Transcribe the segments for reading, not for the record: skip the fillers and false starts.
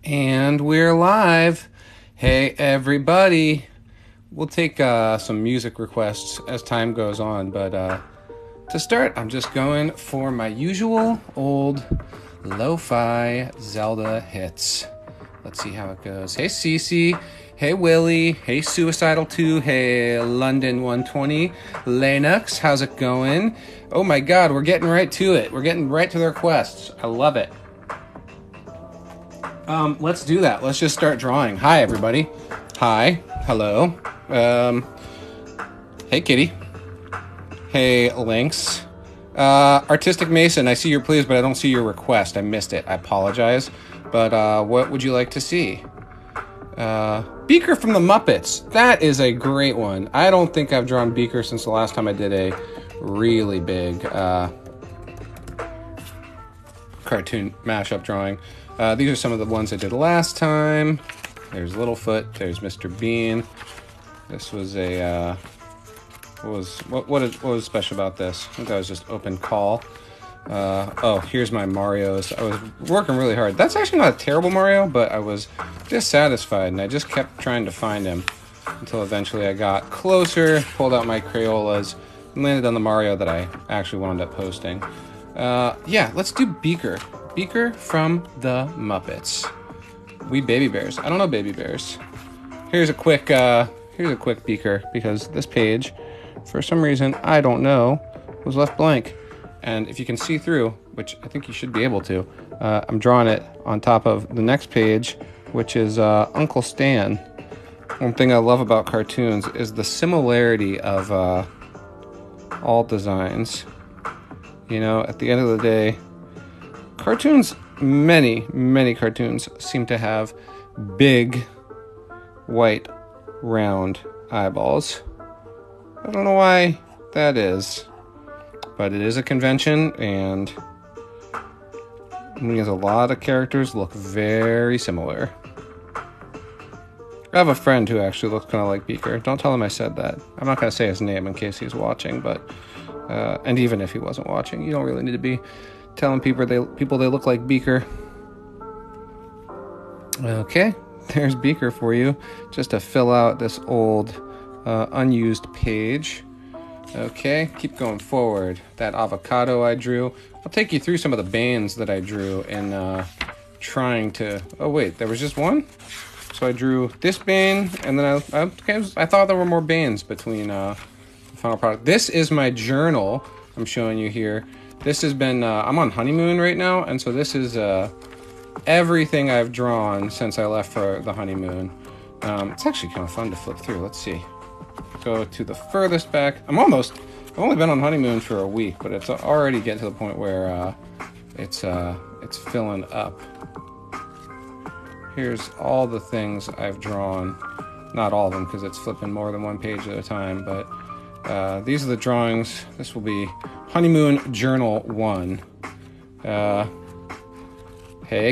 And we're live. Hey, everybody. We'll take some music requests as time goes on, but to start, I'm just going for my usual old lo-fi Zelda hits. Let's see how it goes. Hey, Cece. Hey, Willie. Hey, Suicidal 2. Hey, London 120. Lennox, how's it going? Oh my god, we're getting right to it. We're getting right to the requests. I love it. Let's do that. Let's just start drawing. Hi, everybody. Hi. Hello. Hey, Kitty. Hey, Lynx. Artistic Mason, I see your pleas, but I don't see your request. I missed it. I apologize. But what would you like to see? Beaker from the Muppets. That is a great one. I don't think I've drawn Beaker since the last time I did a really big cartoon mashup drawing. These are some of the ones I did last time. There's Littlefoot. There's Mr. Bean. This was a what was special about this? I think I was just open call. Oh, here's my Marios. I was working really hard. That's actually not a terrible Mario, but I was dissatisfied, and I just kept trying to find him until eventually I got closer, pulled out my Crayolas, and landed on the Mario that I actually wound up posting. Yeah, let's do Beaker. Beaker from the Muppets. We Baby Bears. I don't know Baby Bears. Here's a quick Beaker, because this page, for some reason, I don't know, was left blank. And if you can see through, which I think you should be able to, I'm drawing it on top of the next page, which is Uncle Stan. One thing I love about cartoons is the similarity of all designs. You know, at the end of the day, cartoons, many cartoons seem to have big, white, round eyeballs. I don't know why that is, but it is a convention, and a lot of characters look very similar. I have a friend who actually looks kind of like Beaker. Don't tell him I said that. I'm not going to say his name in case he's watching, but and even if he wasn't watching, you don't really need to be telling people they look like Beaker. Okay, there's Beaker for you, just to fill out this old unused page. Okay, keep going forward. That avocado I drew. I'll take you through some of the bands that I drew in trying to... Oh wait, there was just one? So I drew this band, and then I thought there were more bands between the final product. This is my journal I'm showing you here. This has been... I'm on honeymoon right now, and so this is everything I've drawn since I left for the honeymoon. It's actually kind of fun to flip through. Let's see. Go to the furthest back. I've only been on honeymoon for a week, but it's already getting to the point where it's filling up. Here's all the things I've drawn. Not all of them, because it's flipping more than one page at a time, but these are the drawings. This will be Honeymoon Journal 1. Hey,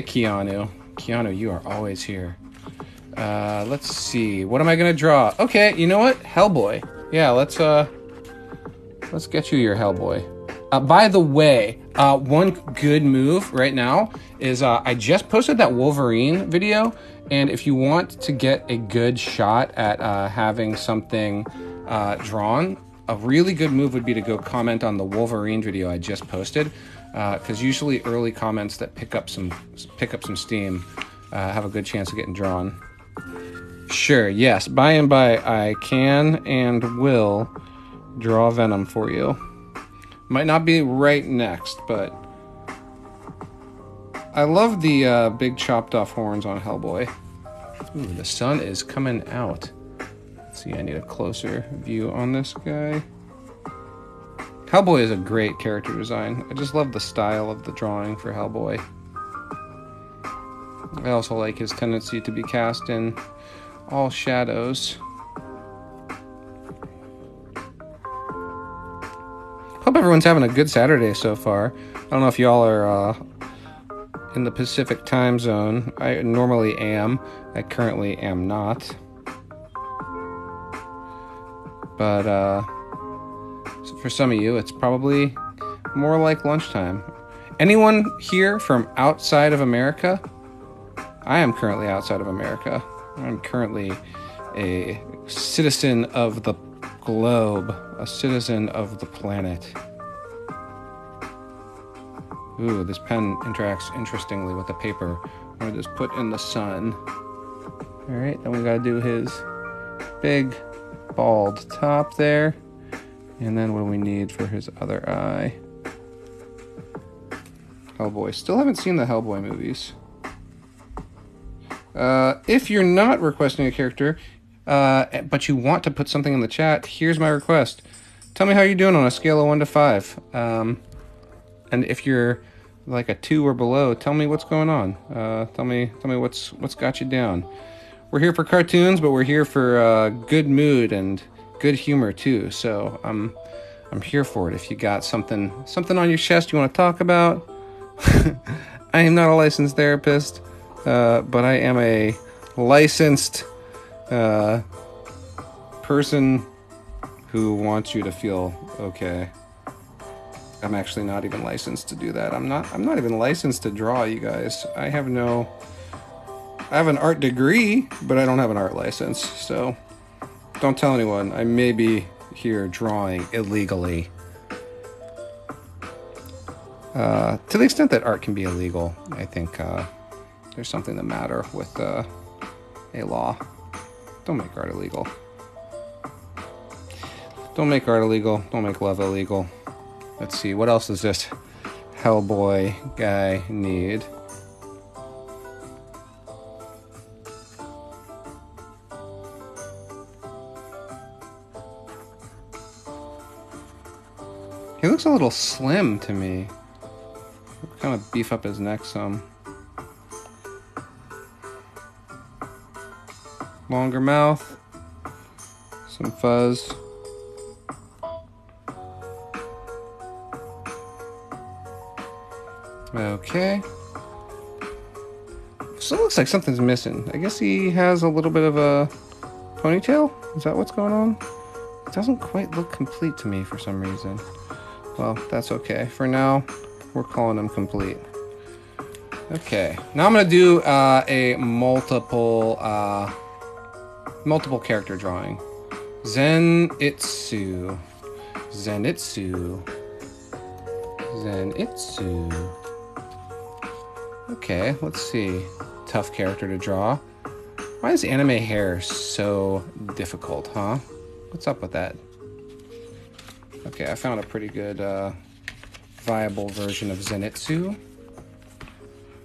Keanu. Keanu, you are always here. Let's see. What am I gonna draw? Okay, you know what? Hellboy. Yeah, let's get you your Hellboy. By the way, one good move right now is I just posted that Wolverine video, and if you want to get a good shot at having something drawn, a really good move would be to go comment on the Wolverine video I just posted, because usually early comments that pick up some steam have a good chance of getting drawn. Sure, yes. By and by, I can and will draw Venom for you. Might not be right next, but I love the big chopped off horns on Hellboy. Ooh, the sun is coming out. Let's see, I need a closer view on this guy. Hellboy is a great character design. I just love the style of the drawing for Hellboy. I also like his tendency to be cast in all shadows. Hope everyone's having a good Saturday so far. I don't know if y'all are in the Pacific time zone. I normally am. I currently am not. But so for some of you, it's probably more like lunchtime. Anyone here from outside of America? I am currently outside of America. I'm currently a citizen of the globe, a citizen of the planet. Ooh, this pen interacts interestingly with the paper. I'm gonna just put in the sun. All right, then we gotta do his big bald top there. And then what do we need for his other eye? Hellboy. Still haven't seen the Hellboy movies. If you're not requesting a character, but you want to put something in the chat, here's my request. Tell me how you're doing on a scale of 1 to 5. And if you're like a 2 or below, tell me what's going on. Tell me what's got you down. We're here for cartoons, but we're here for good mood and good humor too. So I'm here for it. If you got something on your chest you want to talk about, I am not a licensed therapist, but I am a licensed person who wants you to feel okay. I'm actually not even licensed to do that. I'm not even licensed to draw, you guys. I have an art degree, but I don't have an art license. So don't tell anyone. I may be here drawing illegally. To the extent that art can be illegal, I think there's something the matter with a law. Don't make art illegal. Don't make art illegal. Don't make love illegal. Let's see, what else does this Hellboy guy need? He looks a little slim to me. Kind of beef up his neck some. Longer mouth. Some fuzz. Okay. So it looks like something's missing. I guess he has a little bit of a ponytail? Is that what's going on? It doesn't quite look complete to me for some reason. Well, that's okay. For now, we're calling him complete. Okay. Now I'm going to do a multiple character drawing. Zenitsu. Okay, let's see. Tough character to draw. Why is anime hair so difficult, huh? What's up with that? Okay, I found a pretty good viable version of Zenitsu.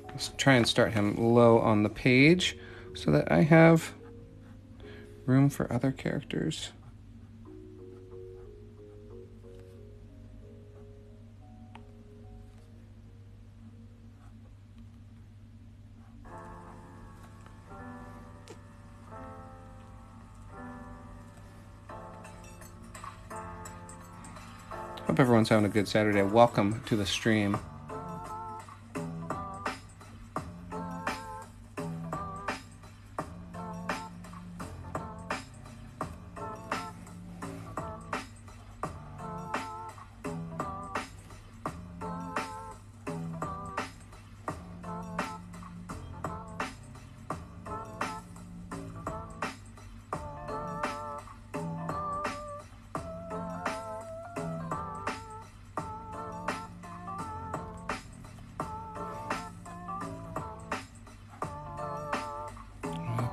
Let's try and start him low on the page so that I have room for other characters. Hope everyone's having a good Saturday. Welcome to the stream.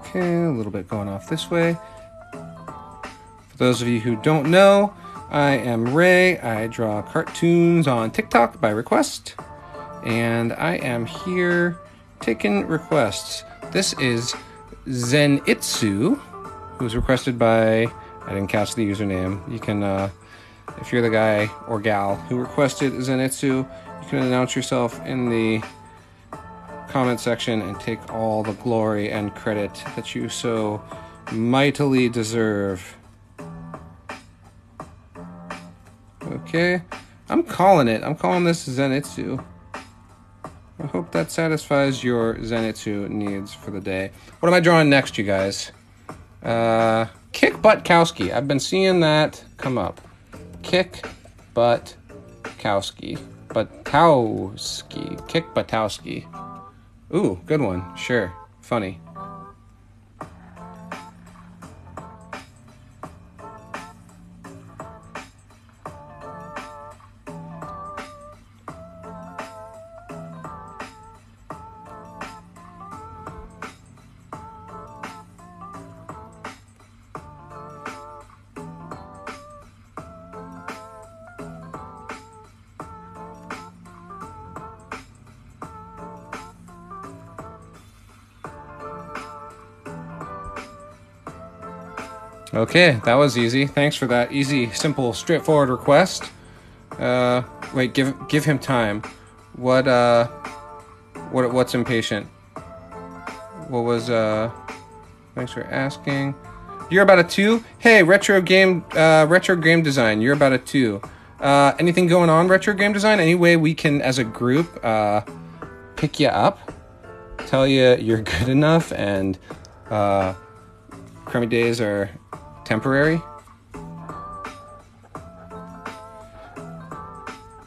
Okay, a little bit going off this way. For those of you who don't know, I am Ray. I draw cartoons on TikTok by request, and I am here taking requests. This is Zenitsu, who was requested by, I didn't catch the username. You can, if you're the guy or gal who requested Zenitsu, you can announce yourself in the comment section and take all the glory and credit that you so mightily deserve. Okay, I'm calling it. I'm calling this Zenitsu. I hope that satisfies your Zenitsu needs for the day. What am I drawing next, you guys? Kick Buttowski. I've been seeing that come up. Kick Buttowski. Kick Buttowski. Ooh, good one. Sure. funny. Okay, that was easy. Thanks for that easy, simple, straightforward request. Wait, give him time. What's impatient? What was, thanks for asking. You're about a 2? Hey, retro game design, you're about a 2. Anything going on, retro game design? Any way we can, as a group, pick you up? Tell you you're good enough and, crummy days are temporary?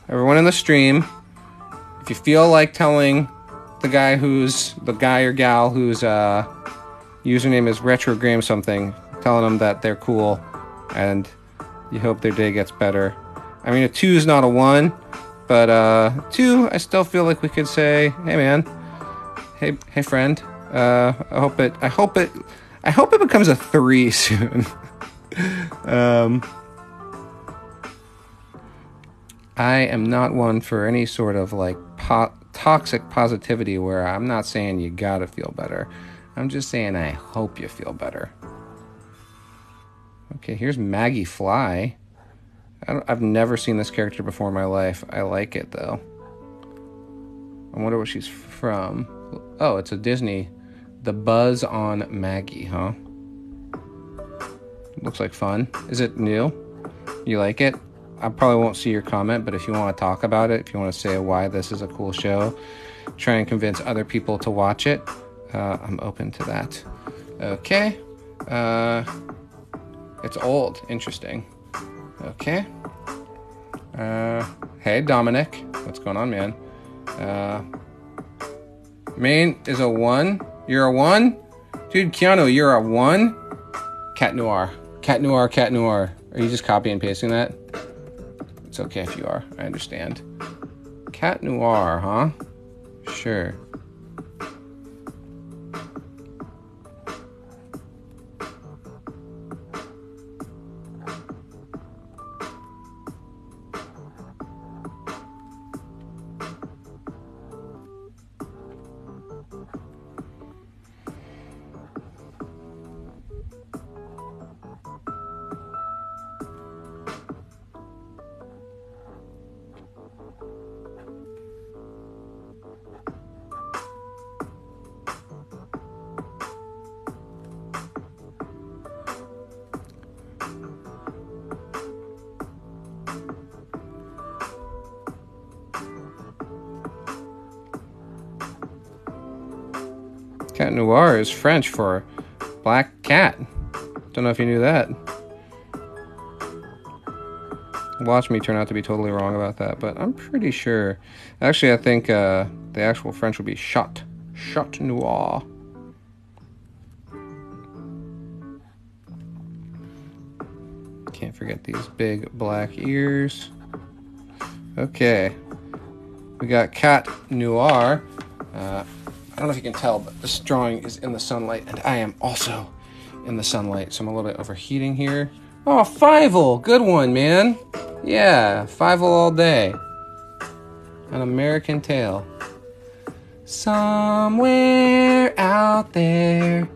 Everyone in the stream, if you feel like telling the guy or gal whose username is retrogram something, telling them that they're cool and you hope their day gets better. I mean, a 2 is not a 1, but 2, I still feel like we could say, hey man, hey friend. I hope it becomes a 3 soon. I am not one for any sort of like toxic positivity where I'm not saying you gotta feel better. I'm just saying I hope you feel better. Okay, here's Maggie Fly. I've never seen this character before in my life. I like it though. I wonder what she's from. Oh, it's a Disney. The Buzz on Maggie, huh? Looks like fun. Is it new? You like it? I probably won't see your comment, but if you want to talk about it, if you want to say why this is a cool show, try and convince other people to watch it, I'm open to that. Okay. It's old. Interesting. Okay. Hey, Dominic. What's going on, man? Main is a 1. You're a 1? Dude, Keanu, you're a 1? Cat Noir. Cat Noir, Cat Noir. Are you just copy and pasting that? It's okay if you are. I understand. Cat Noir, huh? Sure. Cat Noir is French for black cat. Don't know if you knew that. Watch me turn out to be totally wrong about that, but I'm pretty sure. Actually, I think the actual French would be chat. Chat Noir. Can't forget these big black ears. Okay. We got Cat Noir. I don't know if you can tell, but this drawing is in the sunlight, and I am also in the sunlight, so I'm a little bit overheating here. Oh, Fievel! Good one, man! Yeah, Fievel all day. An American Tail. Somewhere out there.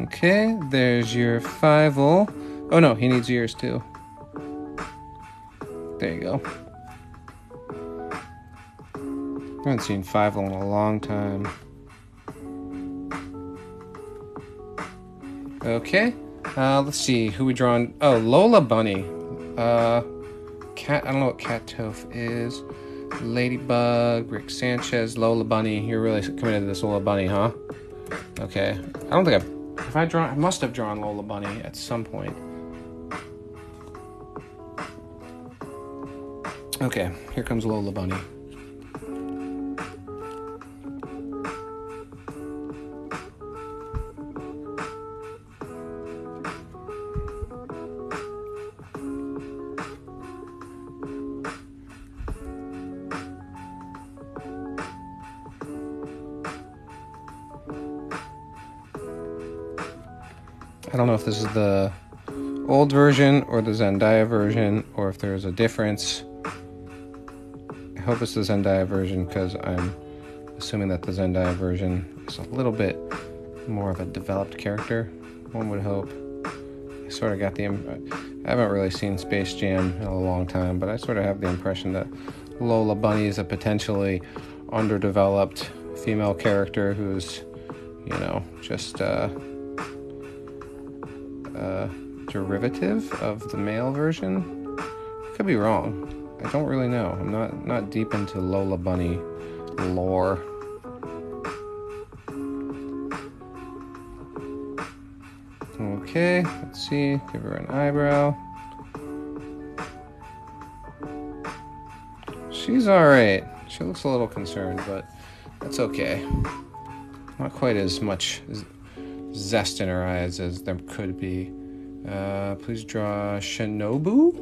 Okay, there's your Fievel. Oh no, he needs ears too. There you go. I haven't seen Fievel in a long time. Okay, let's see who we drawn. Oh, Lola Bunny. Cat. I don't know what Cat Toph is. Ladybug, Rick Sanchez, Lola Bunny. You're really committed to this Lola Bunny, huh? Okay. I don't think I must have drawn Lola Bunny at some point. Okay, here comes Lola Bunny. I don't know if this is the old version or the Zendaya version, or if there's a difference. I hope it's the Zendaya version, because I'm assuming that the Zendaya version is a little bit more of a developed character, one would hope. I sort of got I haven't really seen Space Jam in a long time, but I sort of have the impression that Lola Bunny is a potentially underdeveloped female character who's, you know, just derivative of the male version. Could be wrong. I don't really know. I'm not deep into Lola Bunny lore. Okay, let's see. Give her an eyebrow. She's alright. She looks a little concerned, but that's okay. Not quite as much zest in her eyes as there could be. Please draw Shinobu?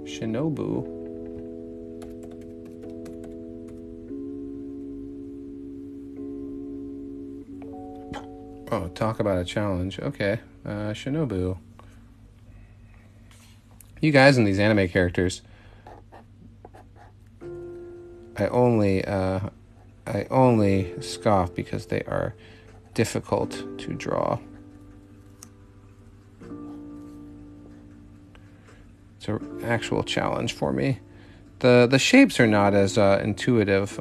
Shinobu. Oh, talk about a challenge. Okay. Shinobu. You guys and these anime characters. I only scoff because they are difficult to draw. It's an actual challenge for me. The shapes are not as intuitive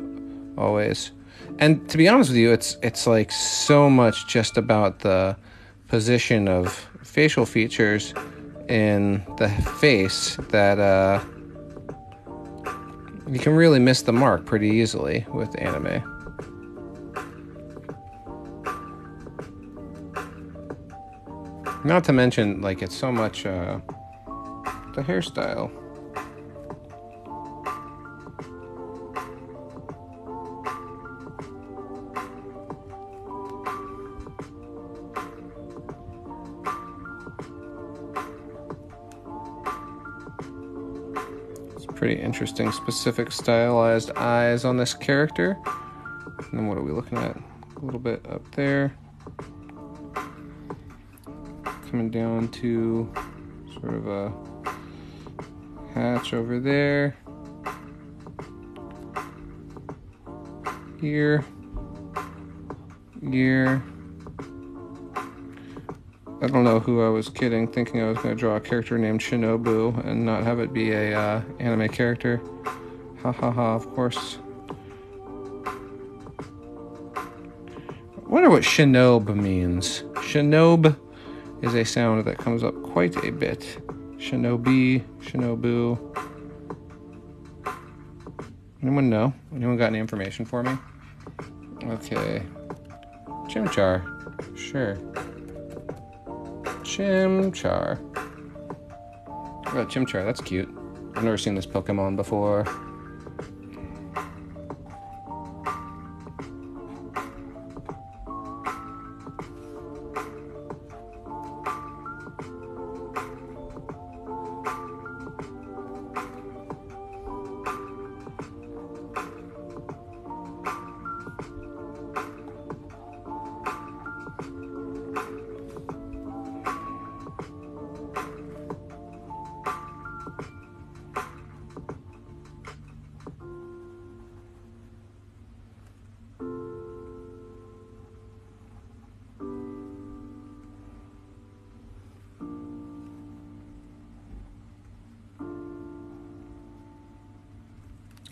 always. And to be honest with you, it's like so much just about the position of facial features in the face that you can really miss the mark pretty easily with anime. Not to mention, like, it's so much the hairstyle. Pretty interesting, specific stylized eyes on this character. And then what are we looking at? A little bit up there. Coming down to sort of a hatch over there. Ear. I don't know who I was kidding, thinking I was going to draw a character named Shinobu and not have it be a anime character. Ha ha ha, of course. I wonder what shinob means. Shinob is a sound that comes up quite a bit. Shinobi, Shinobu. Anyone know? Anyone got any information for me? Okay. Chimchar. Sure. Chimchar. Oh, Chimchar, that's cute. I've never seen this Pokemon before.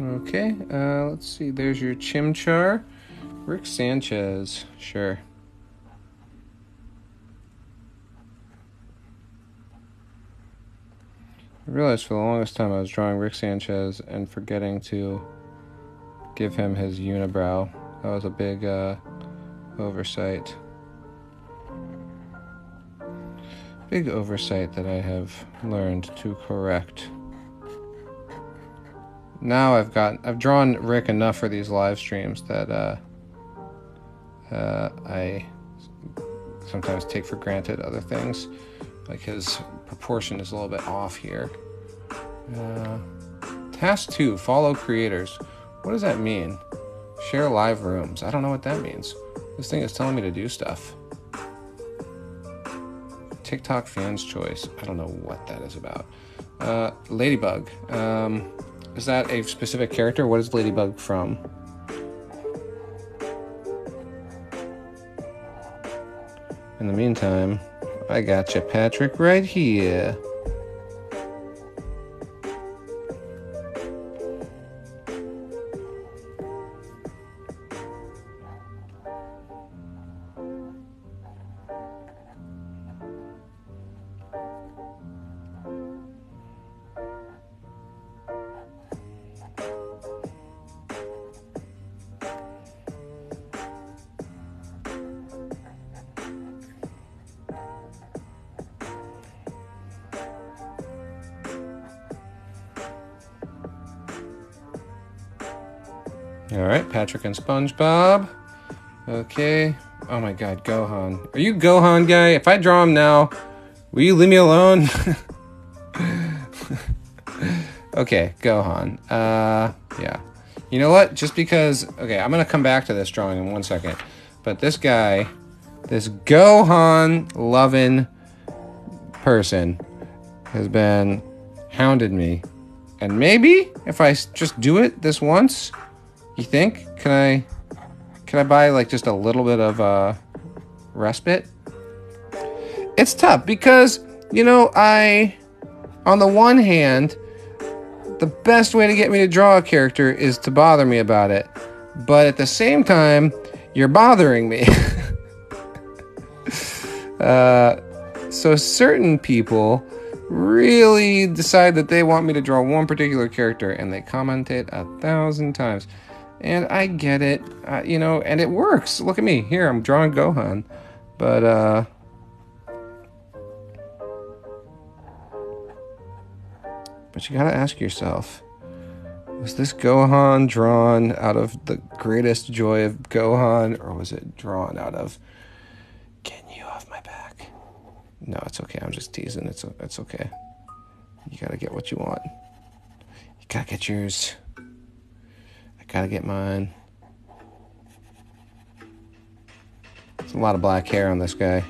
Okay, let's see. There's your Chimchar. Rick Sanchez. Sure. I realized for the longest time I was drawing Rick Sanchez and forgetting to give him his unibrow. That was a big oversight. Big oversight that I have learned to correct. Now I've drawn Rick enough for these live streams that I sometimes take for granted other things. Like his proportion is a little bit off here. Task 2, follow creators. What does that mean? Share live rooms. I don't know what that means. This thing is telling me to do stuff. TikTok fans choice. I don't know what that is about. Ladybug. Is that a specific character? What is Ladybug from? In the meantime, I got you, Patrick, right here. All right, Patrick and SpongeBob. Okay. Oh my God, Gohan. Are you Gohan guy? If I draw him now, will you leave me alone? Okay, Gohan. Yeah. You know what? Just because... Okay, I'm going to come back to this drawing in 1 second. But this guy, this Gohan-loving person has been hounded me. And maybe if I just do it this once... You think? Can I buy like just a little bit of respite? It's tough because, you know, on the one hand, the best way to get me to draw a character is to bother me about it. But at the same time, you're bothering me. So certain people really decide that they want me to draw one particular character and they comment it 1,000 times. And I get it, you know, and it works. Look at me. Here, I'm drawing Gohan. But you gotta ask yourself, was this Gohan drawn out of the greatest joy of Gohan, or was it drawn out of, get you off my back? No, it's okay. I'm just teasing. It's okay. You gotta get what you want. You gotta get yours. Gotta get mine. There's a lot of black hair on this guy.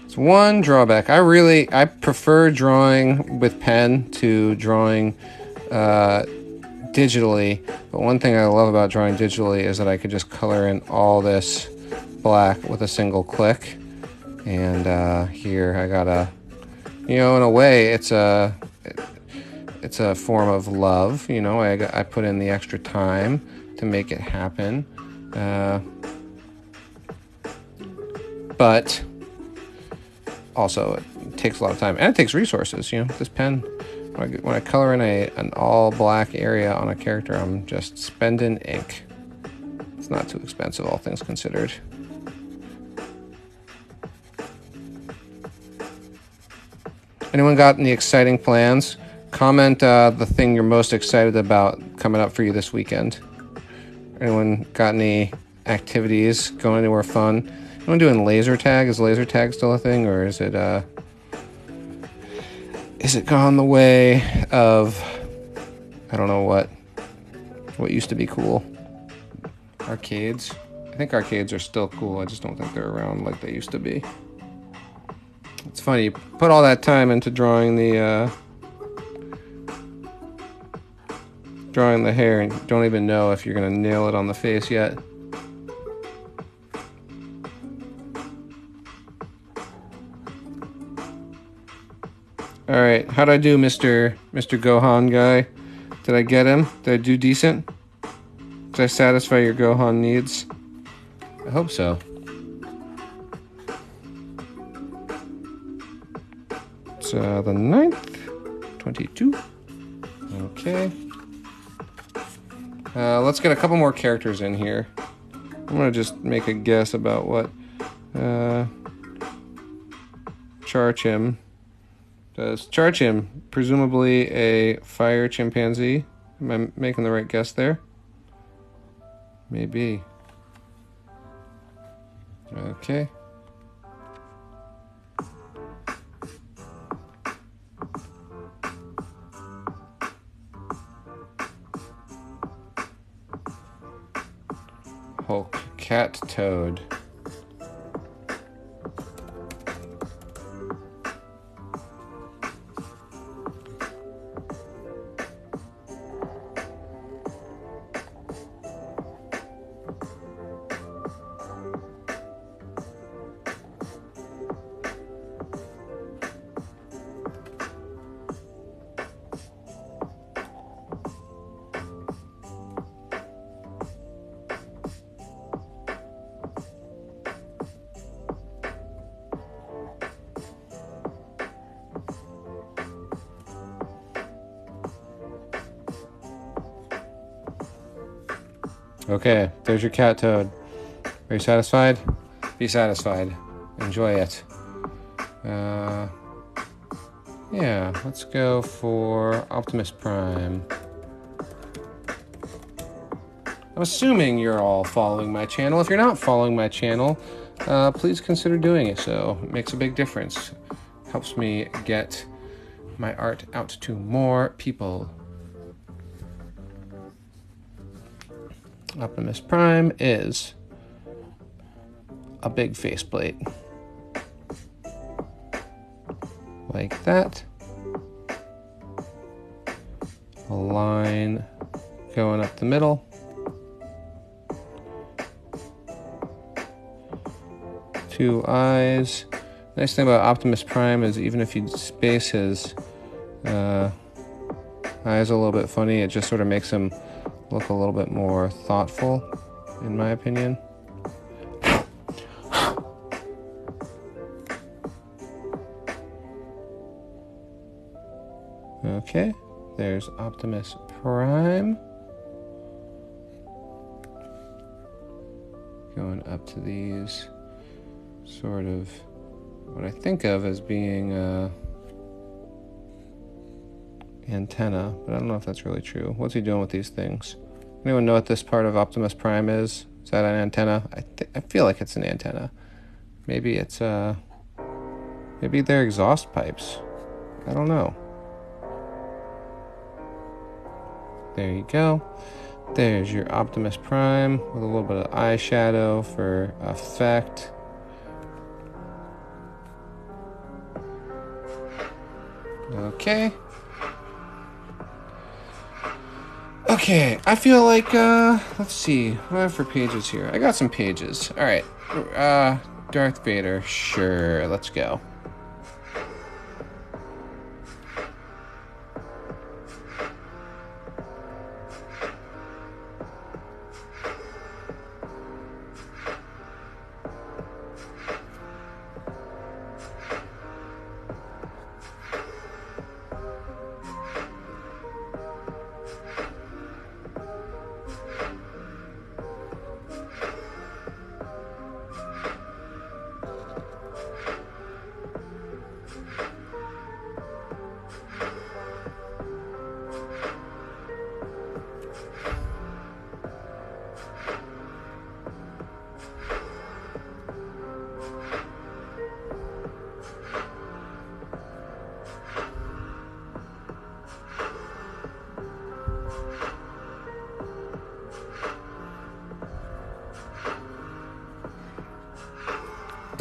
It's one drawback. I prefer drawing with pen to drawing digitally, but one thing I love about drawing digitally is that I could just color in all this black with a single click. And here I got a, you know, in a way it's a form of love, you know. I put in the extra time to make it happen, but also it takes a lot of time and it takes resources, you know. This pen, when I color in an all black area on a character, I'm just spending ink. It's not too expensive, all things considered. Anyone got any exciting plans? Comment the thing you're most excited about coming up for you this weekend. Anyone got any activities, going anywhere fun? Anyone doing laser tag? Is laser tag still a thing, or is it gone the way of, I don't know what used to be cool? Arcades? I think arcades are still cool. I just don't think they're around like they used to be. It's funny, you put all that time into drawing the drawing the hair and don't even know if you're gonna nail it on the face yet. Alright, how'd I do, Mr. Gohan guy? Did I get him? Did I do decent? Did I satisfy your Gohan needs? I hope so. It's the 9th, 22. Okay. Let's get a couple more characters in here. I'm gonna just make a guess about what Charchim does. Charchim, presumably a fire chimpanzee. Am I making the right guess there? Maybe. Okay. Hulk Cat Toad. Okay, there's your cat toad. Are you satisfied? Be satisfied. Enjoy it. Yeah, let's go for Optimus Prime. I'm assuming you're all following my channel. If you're not following my channel, please consider doing it so. It makes a big difference. Helps me get my art out to more people. Optimus Prime is a big faceplate. Like that. A line going up the middle. Two eyes. Nice thing about Optimus Prime is even if you space his eyes a little bit funny, it just sort of makes him look a little bit more thoughtful, in my opinion. Okay, there's Optimus Prime. Going up to these sort of what I think of as being antenna, but I don't know if that's really true. What's he doing with these things? Anyone know what this part of Optimus Prime is? Is that an antenna? I feel like it's an antenna. Maybe it's maybe they're exhaust pipes. I don't know. There you go. There's your Optimus Prime with a little bit of eyeshadow for effect. Okay. Okay, I feel like, let's see, what do I have for pages here? I got some pages. Alright, Darth Vader, sure, let's go.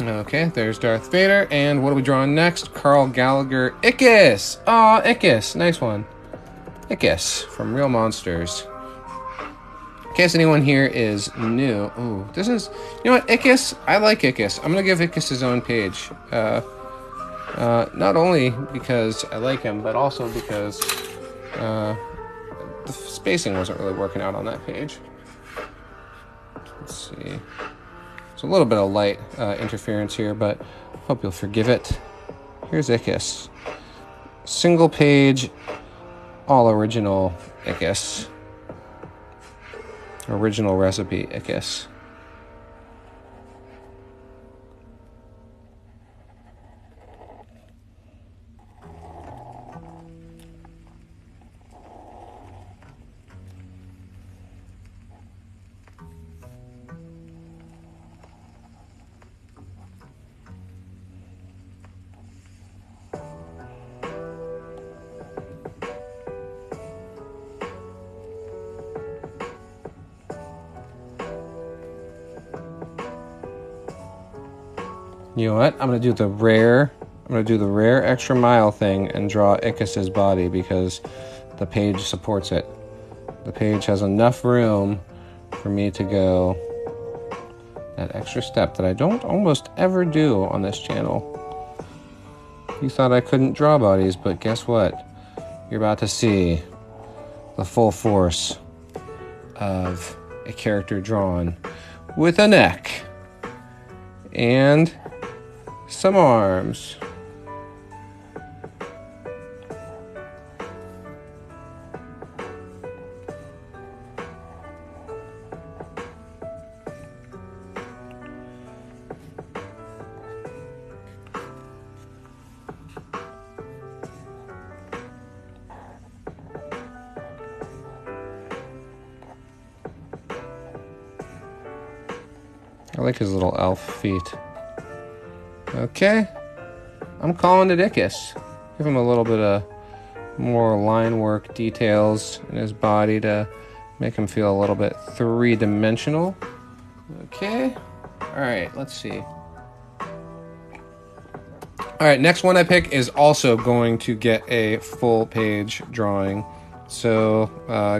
Okay, there's Darth Vader, and what are we drawing next? Carl Gallagher, Ickis! Aw, Ickis, nice one. Ickis from Real Monsters. In case anyone here is new. Ooh, this is... You know what, Ickis? I like Ickis. I'm going to give Ickis his own page. Not only because I like him, but also because the spacing wasn't really working out on that page. Let's see. There's a little bit of light interference here, but hope you'll forgive it. Here's Ickis. Single page, all original Ickis. Original recipe Ickis. You know what? I'm gonna do the rare extra mile thing and draw Ickis's body because the page supports it. The page has enough room for me to go that extra step that I don't almost ever do on this channel. You thought I couldn't draw bodies, but guess what? You're about to see the full force of a character drawn with a neck and some arms. I like his little elf feet. Okay, I'm calling it Ickis. Give him a little bit of more line work details in his body to make him feel a little bit three-dimensional. Okay, all right, let's see. All right, next one I pick is also going to get a full page drawing. So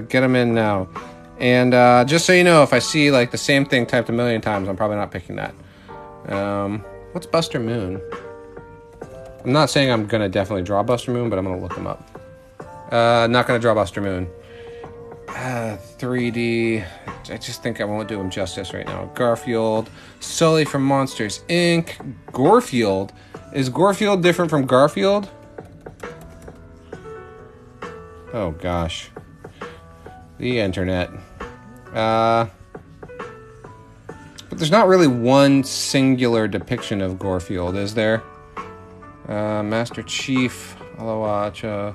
get them in now. And just so you know, if I see like the same thing typed a million times, I'm probably not picking that. What's Buster Moon? I'm not saying I'm going to definitely draw Buster Moon, but I'm going to look him up. Not going to draw Buster Moon. 3D. I just think I won't do him justice right now. Garfield. Sully from Monsters, Inc. Gorefield. Is Gorefield different from Garfield? Oh, gosh. The internet. But there's not really one singular depiction of Gorefield, is there? Master Chief, Alawacha.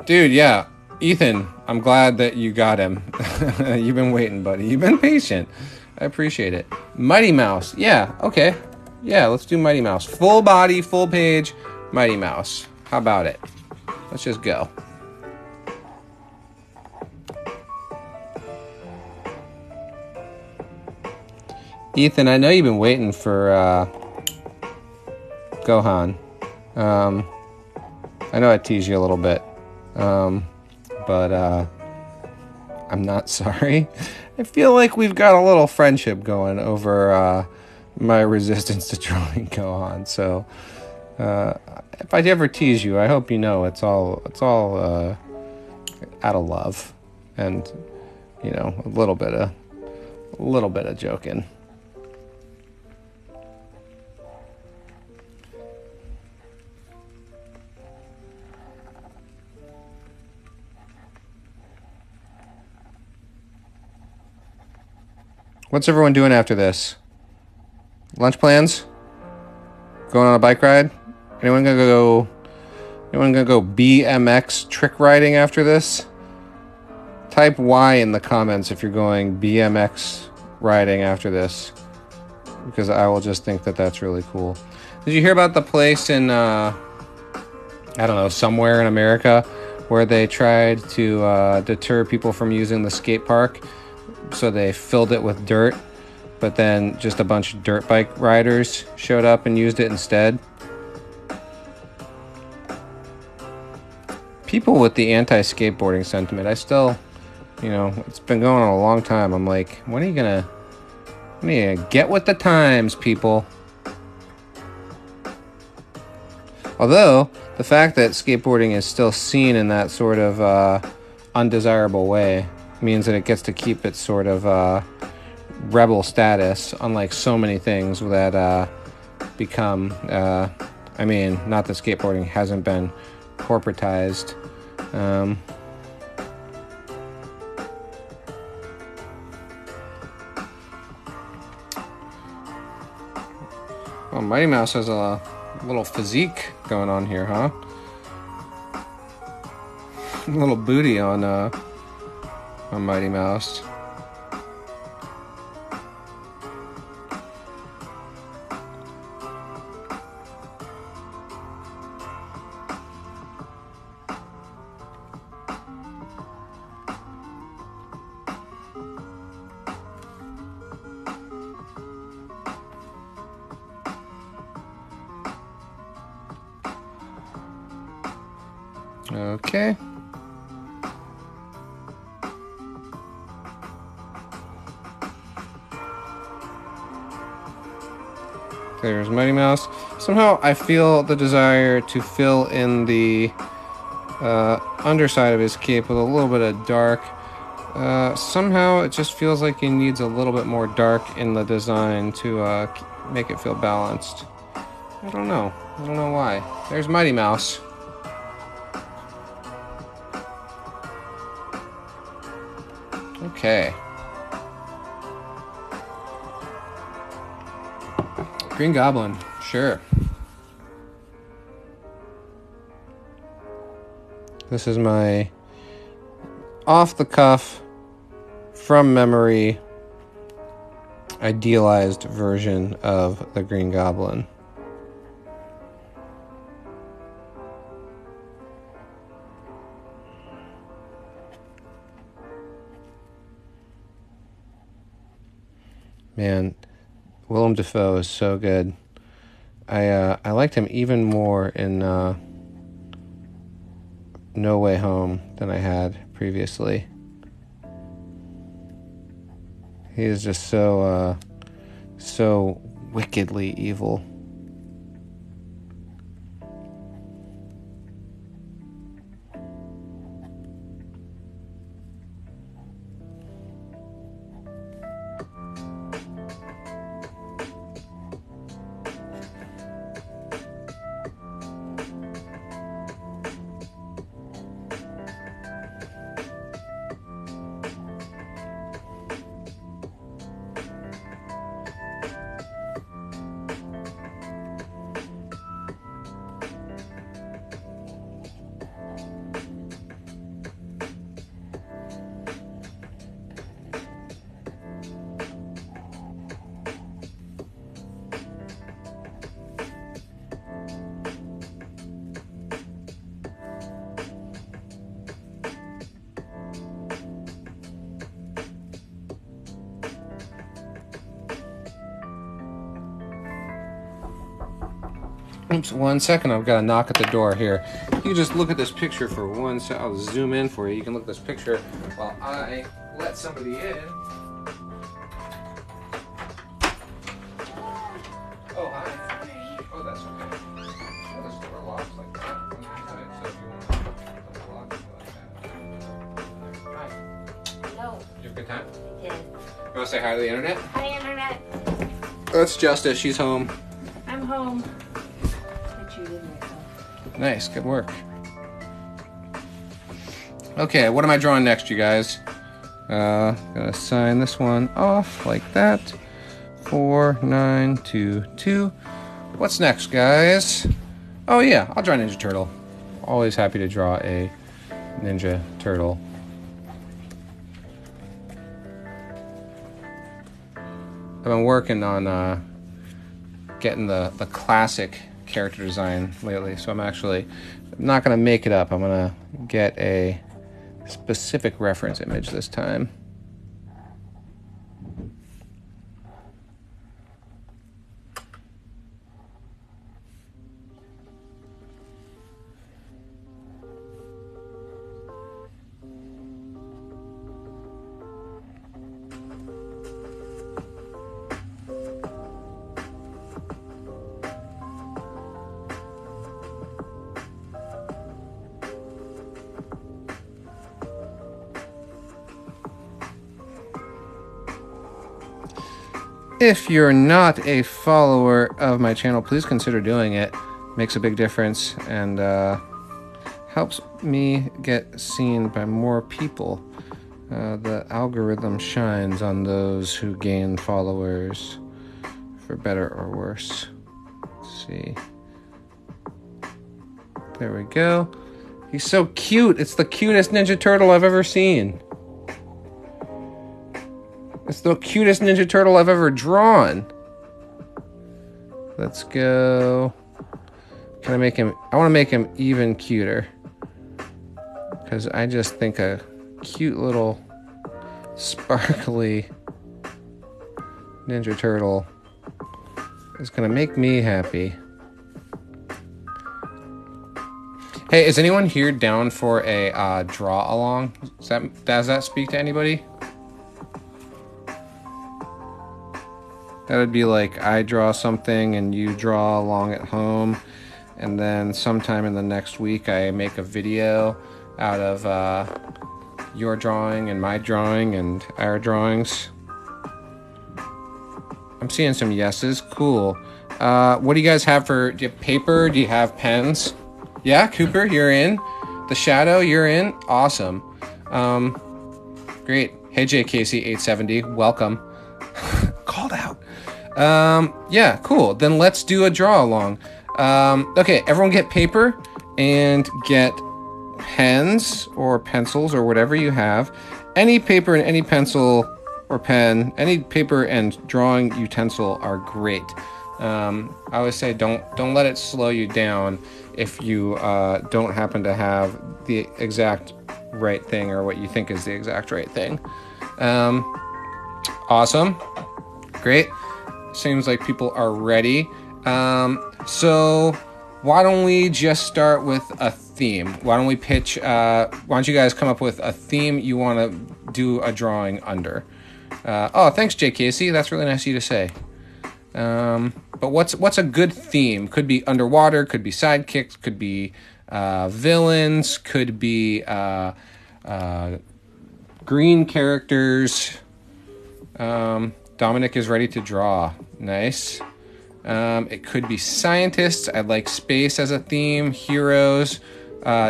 Dude, yeah. Ethan, I'm glad that you got him. You've been waiting, buddy. You've been patient. I appreciate it. Mighty Mouse. Yeah, okay. Yeah, let's do Mighty Mouse. Full body, full page, Mighty Mouse. How about it? Let's just go. Ethan, I know you've been waiting for Gohan. I know I teased you a little bit, but I'm not sorry. I feel like we've got a little friendship going over my resistance to drawing Gohan. So if I ever tease you, I hope you know it's all out of love and you know a little bit of joking. What's everyone doing after this? Lunch plans? Going on a bike ride? Anyone gonna go BMX trick riding after this? Type Y in the comments if you're going BMX riding after this, because I will just think that that's really cool. Did you hear about the place in I don't know, somewhere in America where they tried to deter people from using the skate park? So they filled it with dirt, but then just a bunch of dirt bike riders showed up and used it instead. people with the anti-skateboarding sentiment, I still, you know, it's been going on a long time. I'm like, when are you gonna get with the times, people? Although, the fact that skateboarding is still seen in that sort of undesirable way means that it gets to keep its sort of rebel status, unlike so many things that become, I mean, not that skateboarding hasn't been corporatized. Oh, Mighty Mouse has a little physique going on here, huh? A little booty on Mighty Mouse. Okay. There's Mighty Mouse. Somehow I feel the desire to fill in the underside of his cape with a little bit of dark. Somehow it just feels like he needs a little bit more dark in the design to make it feel balanced. I don't know. I don't know why. There's Mighty Mouse. Okay. Green Goblin, sure. This is my off-the-cuff, from memory, idealized version of the Green Goblin. Man, Willem Dafoe is so good. I liked him even more in No Way Home than I had previously. He is just so wickedly evil. Oops, 1 second, I've got a knock at the door here. You just look at this picture for 1 second. I'll zoom in for you. You can look at this picture while I let somebody in. Oh, hi. Oh, that's okay. Oh, this door locks like that. I have it, so if you want to lock it like that. Hi. Hello. Did you have a good time? I did. You want to say hi to the internet? Hi, Internet. That's Justice. She's home. I'm home. I treated myself. Nice, good work. Okay, what am I drawing next, you guys? Gonna sign this one off like that. 4922. What's next, guys? Oh yeah, I'll draw Ninja Turtle. Always happy to draw a Ninja Turtle. I've been working on getting the classic character design lately, so I'm actually not going to make it up. I'm going to get a specific reference image this time. If you're not a follower of my channel, please consider doing it. Makes a big difference and helps me get seen by more people. The algorithm shines on those who gain followers, for better or worse. Let's see. There we go. He's so cute. It's the cutest Ninja Turtle I've ever seen. It's the cutest Ninja Turtle I've ever drawn. Let's go. Can I make him? I want to make him even cuter. Because I just think a cute little sparkly Ninja Turtle is going to make me happy. Hey, is anyone here down for a draw along? Does that speak to anybody? That would be like I draw something and you draw along at home, and then sometime in the next week I make a video out of your drawing and my drawing and our drawings. I'm seeing some yeses. Cool. What do you guys have for? Do you have paper? Do you have pens? Yeah, Cooper, you're in. The Shadow, you're in. Awesome. Great. Hey, JKC870, welcome. Called out. Yeah, cool. Then let's do a draw along. Okay, everyone get paper and get pens or pencils or whatever you have. Any paper and any pencil or pen, any paper and drawing utensil are great. I always say don't let it slow you down if you don't happen to have the exact right thing or what you think is the exact right thing. Awesome. Great. Seems like people are ready. So why don't we just start with a theme? Why don't we pitch, why don't you guys come up with a theme you want to do a drawing under? Oh, thanks, Jay Casey. That's really nice of you to say. But what's a good theme? Could be underwater, could be sidekicks, could be villains, could be green characters. Dominic is ready to draw. Nice. It could be scientists. I'd like space as a theme. Heroes,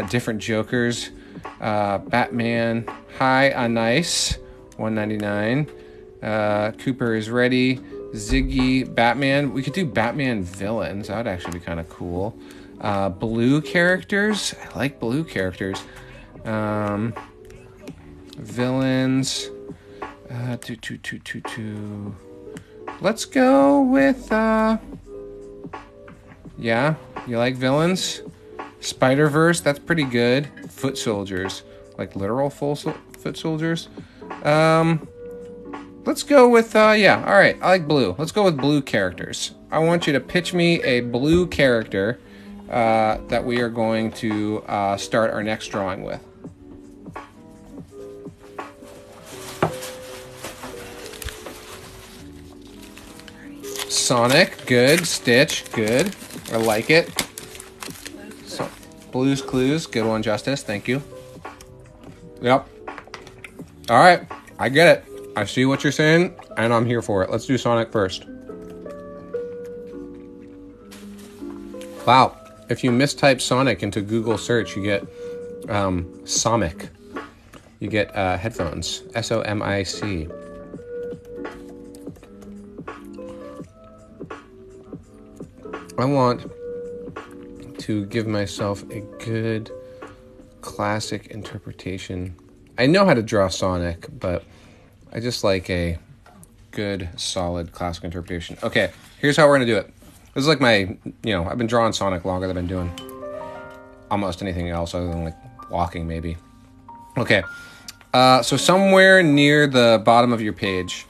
different Jokers. Batman. Hi, nice. $1.99. Cooper is ready. Ziggy, Batman. We could do Batman villains. That would actually be kind of cool. Blue characters. I like blue characters. Villains. Let's go with, yeah, you like villains? Spider-Verse, that's pretty good. Foot soldiers, like literal foot soldiers. Let's go with, yeah, all right, I like blue. Let's go with blue characters. I want you to pitch me a blue character that we are going to start our next drawing with. Sonic, good. Stitch, good. I like it. So, Blue's Clues, good one, Justice. Thank you. Yep. All right, I get it. I see what you're saying, and I'm here for it. Let's do Sonic first. Wow. If you mistype Sonic into Google search, you get Somic. You get headphones. S-O-M-I-C. I want to give myself a good classic interpretation. I know how to draw Sonic, but I just like a good, solid classic interpretation. Okay, here's how we're going to do it. This is like my, I've been drawing Sonic longer than I've been doing almost anything else other than like walking maybe. Okay, so somewhere near the bottom of your page,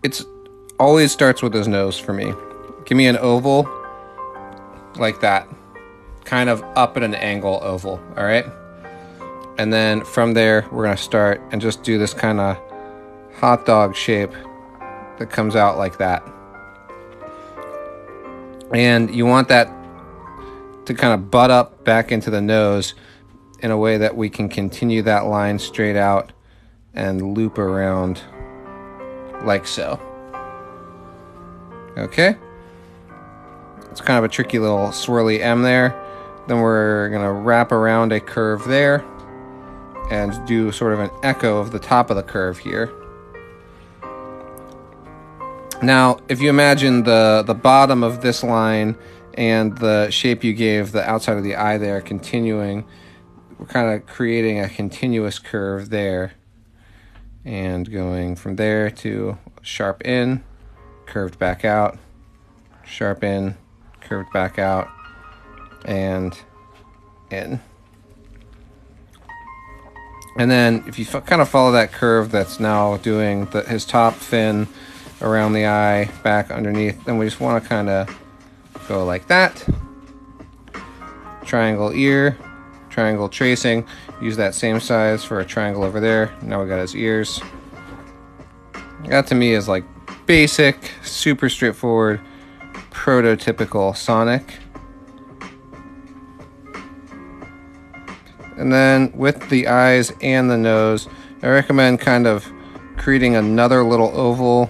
it's always starts with his nose for me. Give me an oval like that, kind of up at an angle oval, all right? And then from there, we're gonna start and just do this kind of hot dog shape that comes out like that. And you want that to kind of butt up back into the nose in a way that we can continue that line straight out and loop around like so. Okay. It's kind of a tricky little swirly M there. Then we're going to wrap around a curve there and do sort of an echo of the top of the curve here. Now, if you imagine the bottom of this line and the shape you gave the outside of the eye there continuing, we're kind of creating a continuous curve there and going from there to sharp in, curved back out, sharp in, curved back out, and in. And then if you kind of follow that curve that's now doing his top fin around the eye, back underneath, then we just want to kind of go like that. Triangle ear, triangle tracing. Use that same size for a triangle over there. Now we got his ears. That to me is like basic, super straightforward, prototypical Sonic. And then with the eyes and the nose, I recommend kind of creating another little oval,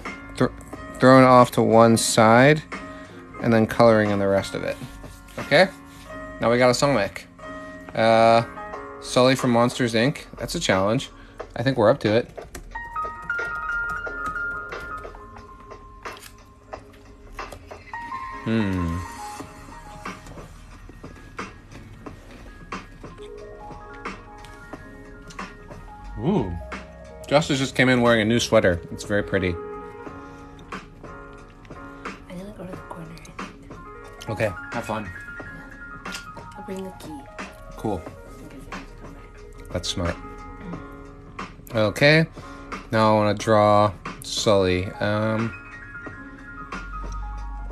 thrown off to one side, and then coloring in the rest of it. Okay? Now we got a Sonic. Sully from Monsters, Inc. That's a challenge. I think we're up to it. Ooh. Justice just came in wearing a new sweater. It's very pretty. I'm gonna go to the corner, I think. Okay, have fun. I'll bring the key. Cool. Because I have to come back. That's smart. Okay, now I want to draw Sully.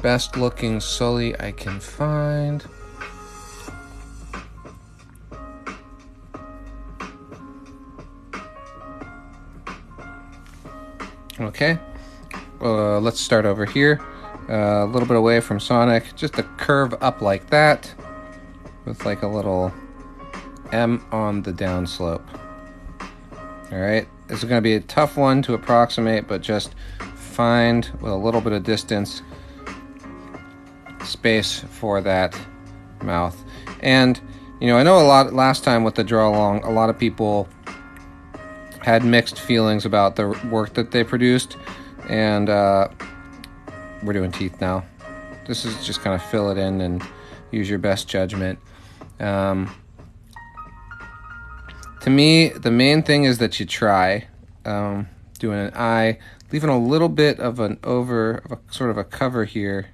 Best looking Sully I can find. Okay, let's start over here. A little bit away from Sonic, just a curve up like that with like a little M on the downslope. All right, this is going to be a tough one to approximate, but just find with a little bit of distance space for that mouth. And you know, I know last time with the draw along, a lot of people had mixed feelings about the work that they produced, and we're doing teeth now. This is just kind of fill it in and use your best judgment. To me, the main thing is that you try doing an eye, leaving a little bit of sort of a cover here.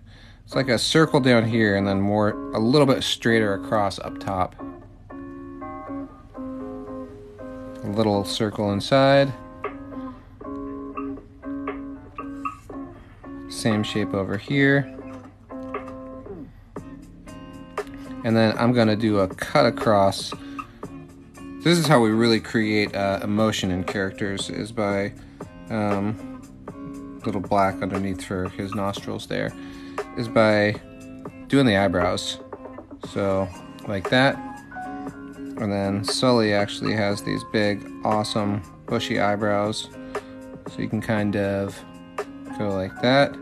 It's like a circle down here, and then a little bit straighter across up top. A little circle inside. Same shape over here. And then I'm going to do a cut across. This is how we really create emotion in characters, is by little black underneath for his nostrils there, is by doing the eyebrows. So like that. And then Sully actually has these big, awesome, bushy eyebrows. So you can kind of go like that.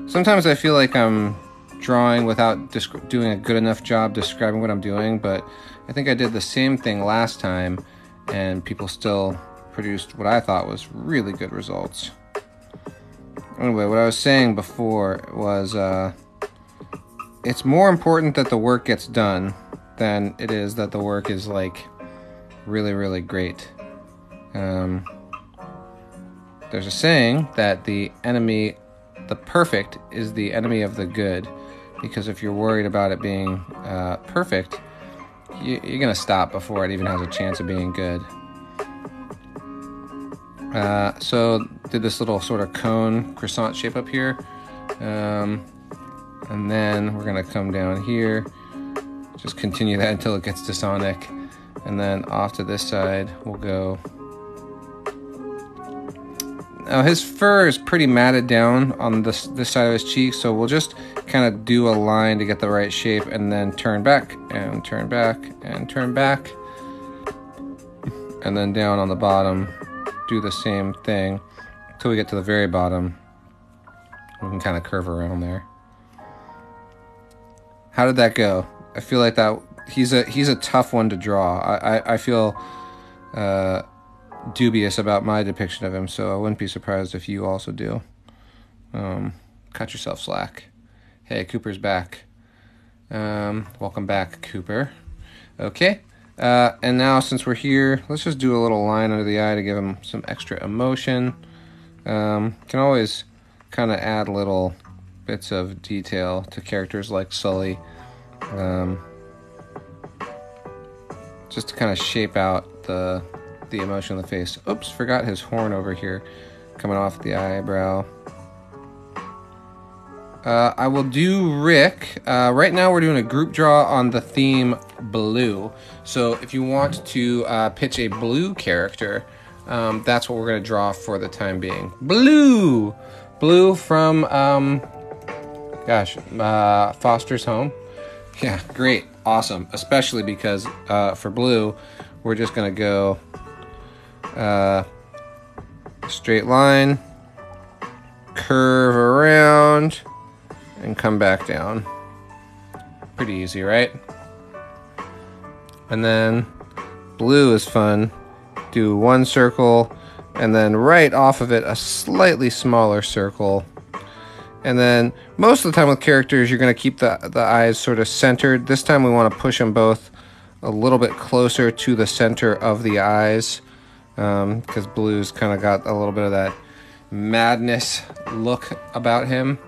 Sometimes I feel like I'm drawing without doing a good enough job describing what I'm doing, but I think I did the same thing last time, and people still produced what I thought was really good results. Anyway, what I was saying before was it's more important that the work gets done than it is that the work is like really, really great. There's a saying that the perfect is the enemy of the good, because if you're worried about it being perfect, you're gonna stop before it even has a chance of being good. So did this little sort of cone croissant shape up here, and then we're gonna come down here. Just continue that until it gets to Sonic, and then off to this side we'll go. Now his fur is pretty matted down on this side of his cheek, so we'll just kind of do a line to get the right shape, and then turn back and turn back and turn back, and then down on the bottom do the same thing until we get to the very bottom. We can kind of curve around there. How did that go? I feel like that he's a tough one to draw. I feel dubious about my depiction of him, so I wouldn't be surprised if you also do. Cut yourself slack. Hey, Cooper's back. Welcome back, Cooper. Okay, and now since we're here, let's just do a little line under the eye to give him some extra emotion. Can always kind of add little bits of detail to characters like Sully, just to kind of shape out the emotion of the face. Oops, forgot his horn over here coming off the eyebrow. I will do Rick. Right now we're doing a group draw on the theme blue. So if you want to pitch a blue character, that's what we're going to draw for the time being. Blue! Blue from, Foster's Home. Yeah, great. Awesome. Especially because for blue, we're just going to go straight line, curve around, and come back down. Pretty easy, right? And then blue is fun. Do one circle, and then right off of it, a slightly smaller circle. And then most of the time with characters, you're going to keep the eyes sort of centered. This time we want to push them both a little bit closer to the center of the eyes, because blue's kind of got a little bit of that madness look about him.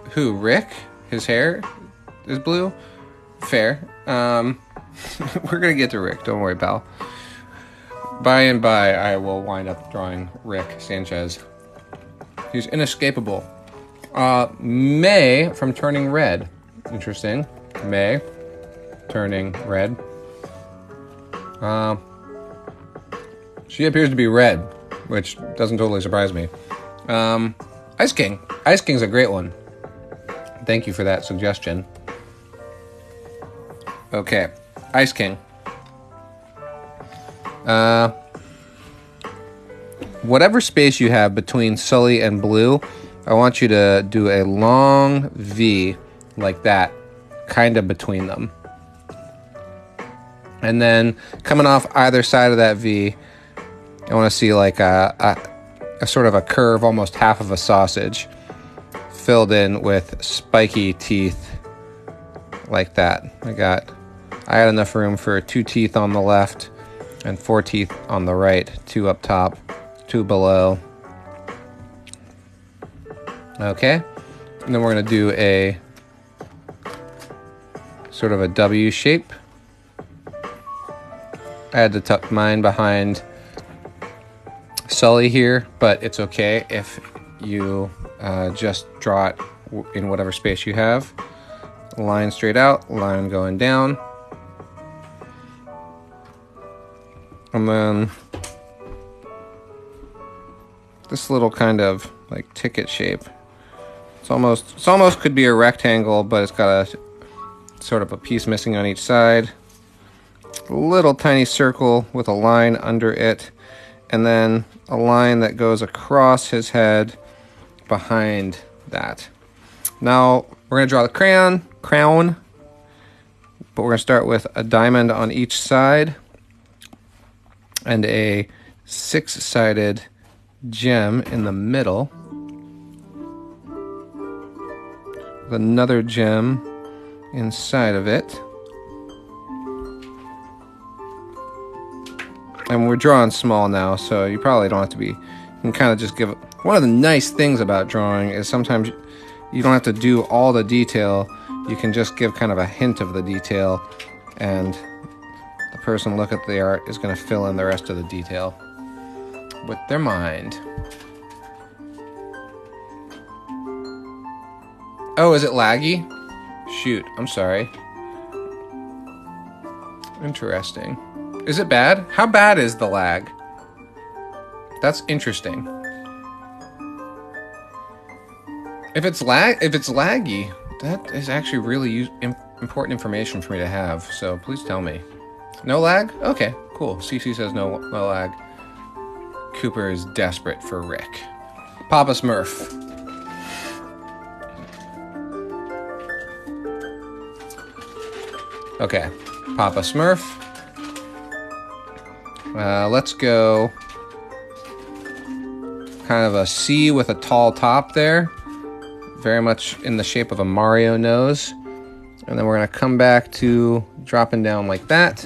Who? Rick? His hair is blue? Fair. We're gonna get to Rick, don't worry, pal. By and by, I will wind up drawing Rick Sanchez. He's inescapable. May from Turning Red. Interesting. May turning red. She appears to be red, which doesn't totally surprise me. Ice King. Ice King's a great one. Thank you for that suggestion. Okay, Ice King. Whatever space you have between Sully and Blue, I want you to do a long V like that, kind of between them. And then coming off either side of that V, I want to see like a sort of a curve, almost half of a sausage, filled in with spiky teeth like that. I had enough room for 2 teeth on the left and 4 teeth on the right, 2 up top, 2 below. Okay, and then we're going to do a sort of a W shape. I had to tuck mine behind Sully here, but it's okay if you just draw it in whatever space you have. Line straight out, line going down. And then this little kind of like ticket shape. It's almost could be a rectangle, but it's got a sort of a piece missing on each side. A little tiny circle with a line under it, and then a line that goes across his head behind that. Now we're going to draw the crown, but we're going to start with a diamond on each side and a 6-sided gem in the middle with another gem inside of it. And we're drawing small now, so you probably don't have to be, you can kind of just give, one of the nice things about drawing is sometimes you don't have to do all the detail, you can just give kind of a hint of the detail, and the person look at the art is going to fill in the rest of the detail with their mind. Oh, is it laggy? Shoot, I'm sorry. Interesting. Is it bad? How bad is the lag? That's interesting. If it's laggy, that is actually really important information for me to have, so please tell me. No lag? Okay, cool. CC says no lag. Cooper is desperate for Rick. Papa Smurf. Okay, Papa Smurf. Let's go kind of a C with a tall top there. Very much in the shape of a Mario nose. And then we're going to come back to dropping down like that.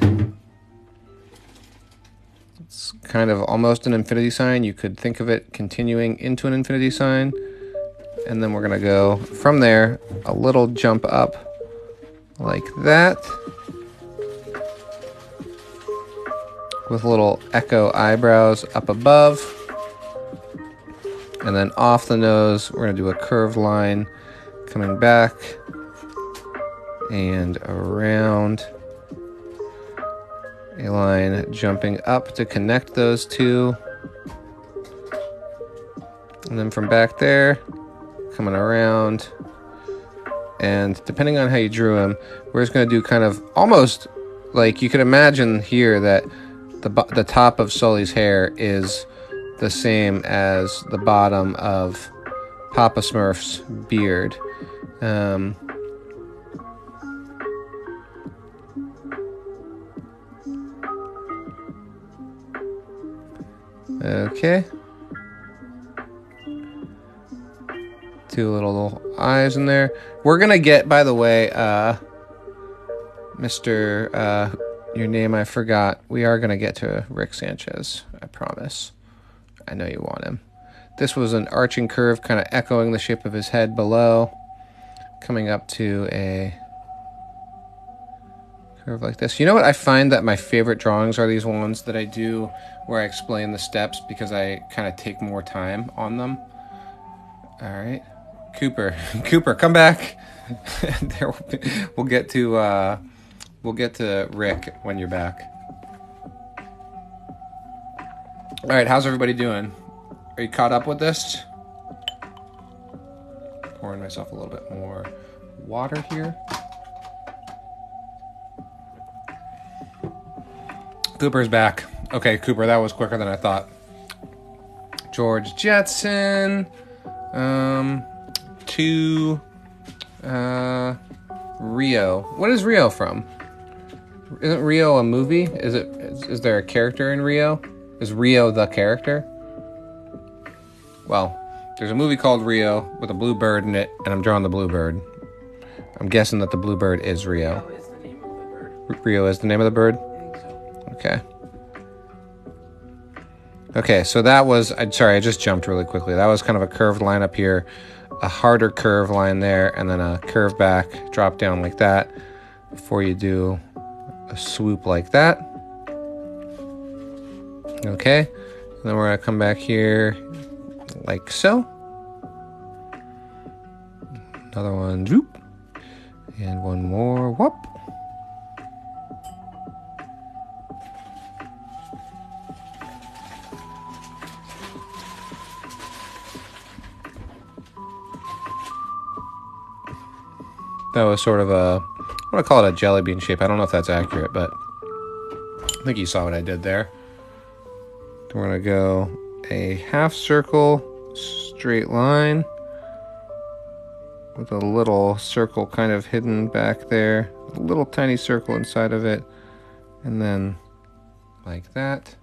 It's kind of almost an infinity sign. You could think of it continuing into an infinity sign. And then we're going to go from there, a little jump up like that. With little echo eyebrows up above. And then off the nose, we're going to do a curved line coming back and around. A line jumping up to connect those two. And then from back there, coming around. And depending on how you drew him, we're just going to do kind of almost like you could imagine here that the top of Sully's hair is the same as the bottom of Papa Smurf's beard. Okay. Two little eyes in there. We're gonna get, by the way, Mr. Your name I forgot. We are gonna get to Rick Sanchez, I promise. I know you want him. This was an arching curve, kind of echoing the shape of his head below, coming up to a curve like this. You know what? I find that my favorite drawings are these ones that I do where I explain the steps because I kind of take more time on them. All right, Cooper, Cooper, come back. There we'll get to Rick when you're back. All right, how's everybody doing? Are you caught up with this? Pouring myself a little bit more water here. Cooper's back. Okay, Cooper, that was quicker than I thought. George Jetson. To Rio. What is Rio from? Isn't Rio a movie? Is there a character in Rio? Is Rio the character? Well, there's a movie called Rio with a blue bird in it, and I'm drawing the blue bird. I'm guessing that the blue bird is Rio. Rio is the name of the bird. Rio is the name of the bird? I think so. Okay. Okay, so that was... Sorry, I just jumped really quickly. That was kind of a curved line up here, a harder curve line there, and then a curve back, drop down like that before you do a swoop like that. Okay, and then we're going to come back here like so. Another one, zoop. And one more, whoop. That was sort of a, I want to call it a jelly bean shape. I don't know if that's accurate, but I think you saw what I did there. We're going to go a half circle, straight line, with a little circle kind of hidden back there, a little tiny circle inside of it, and then like that.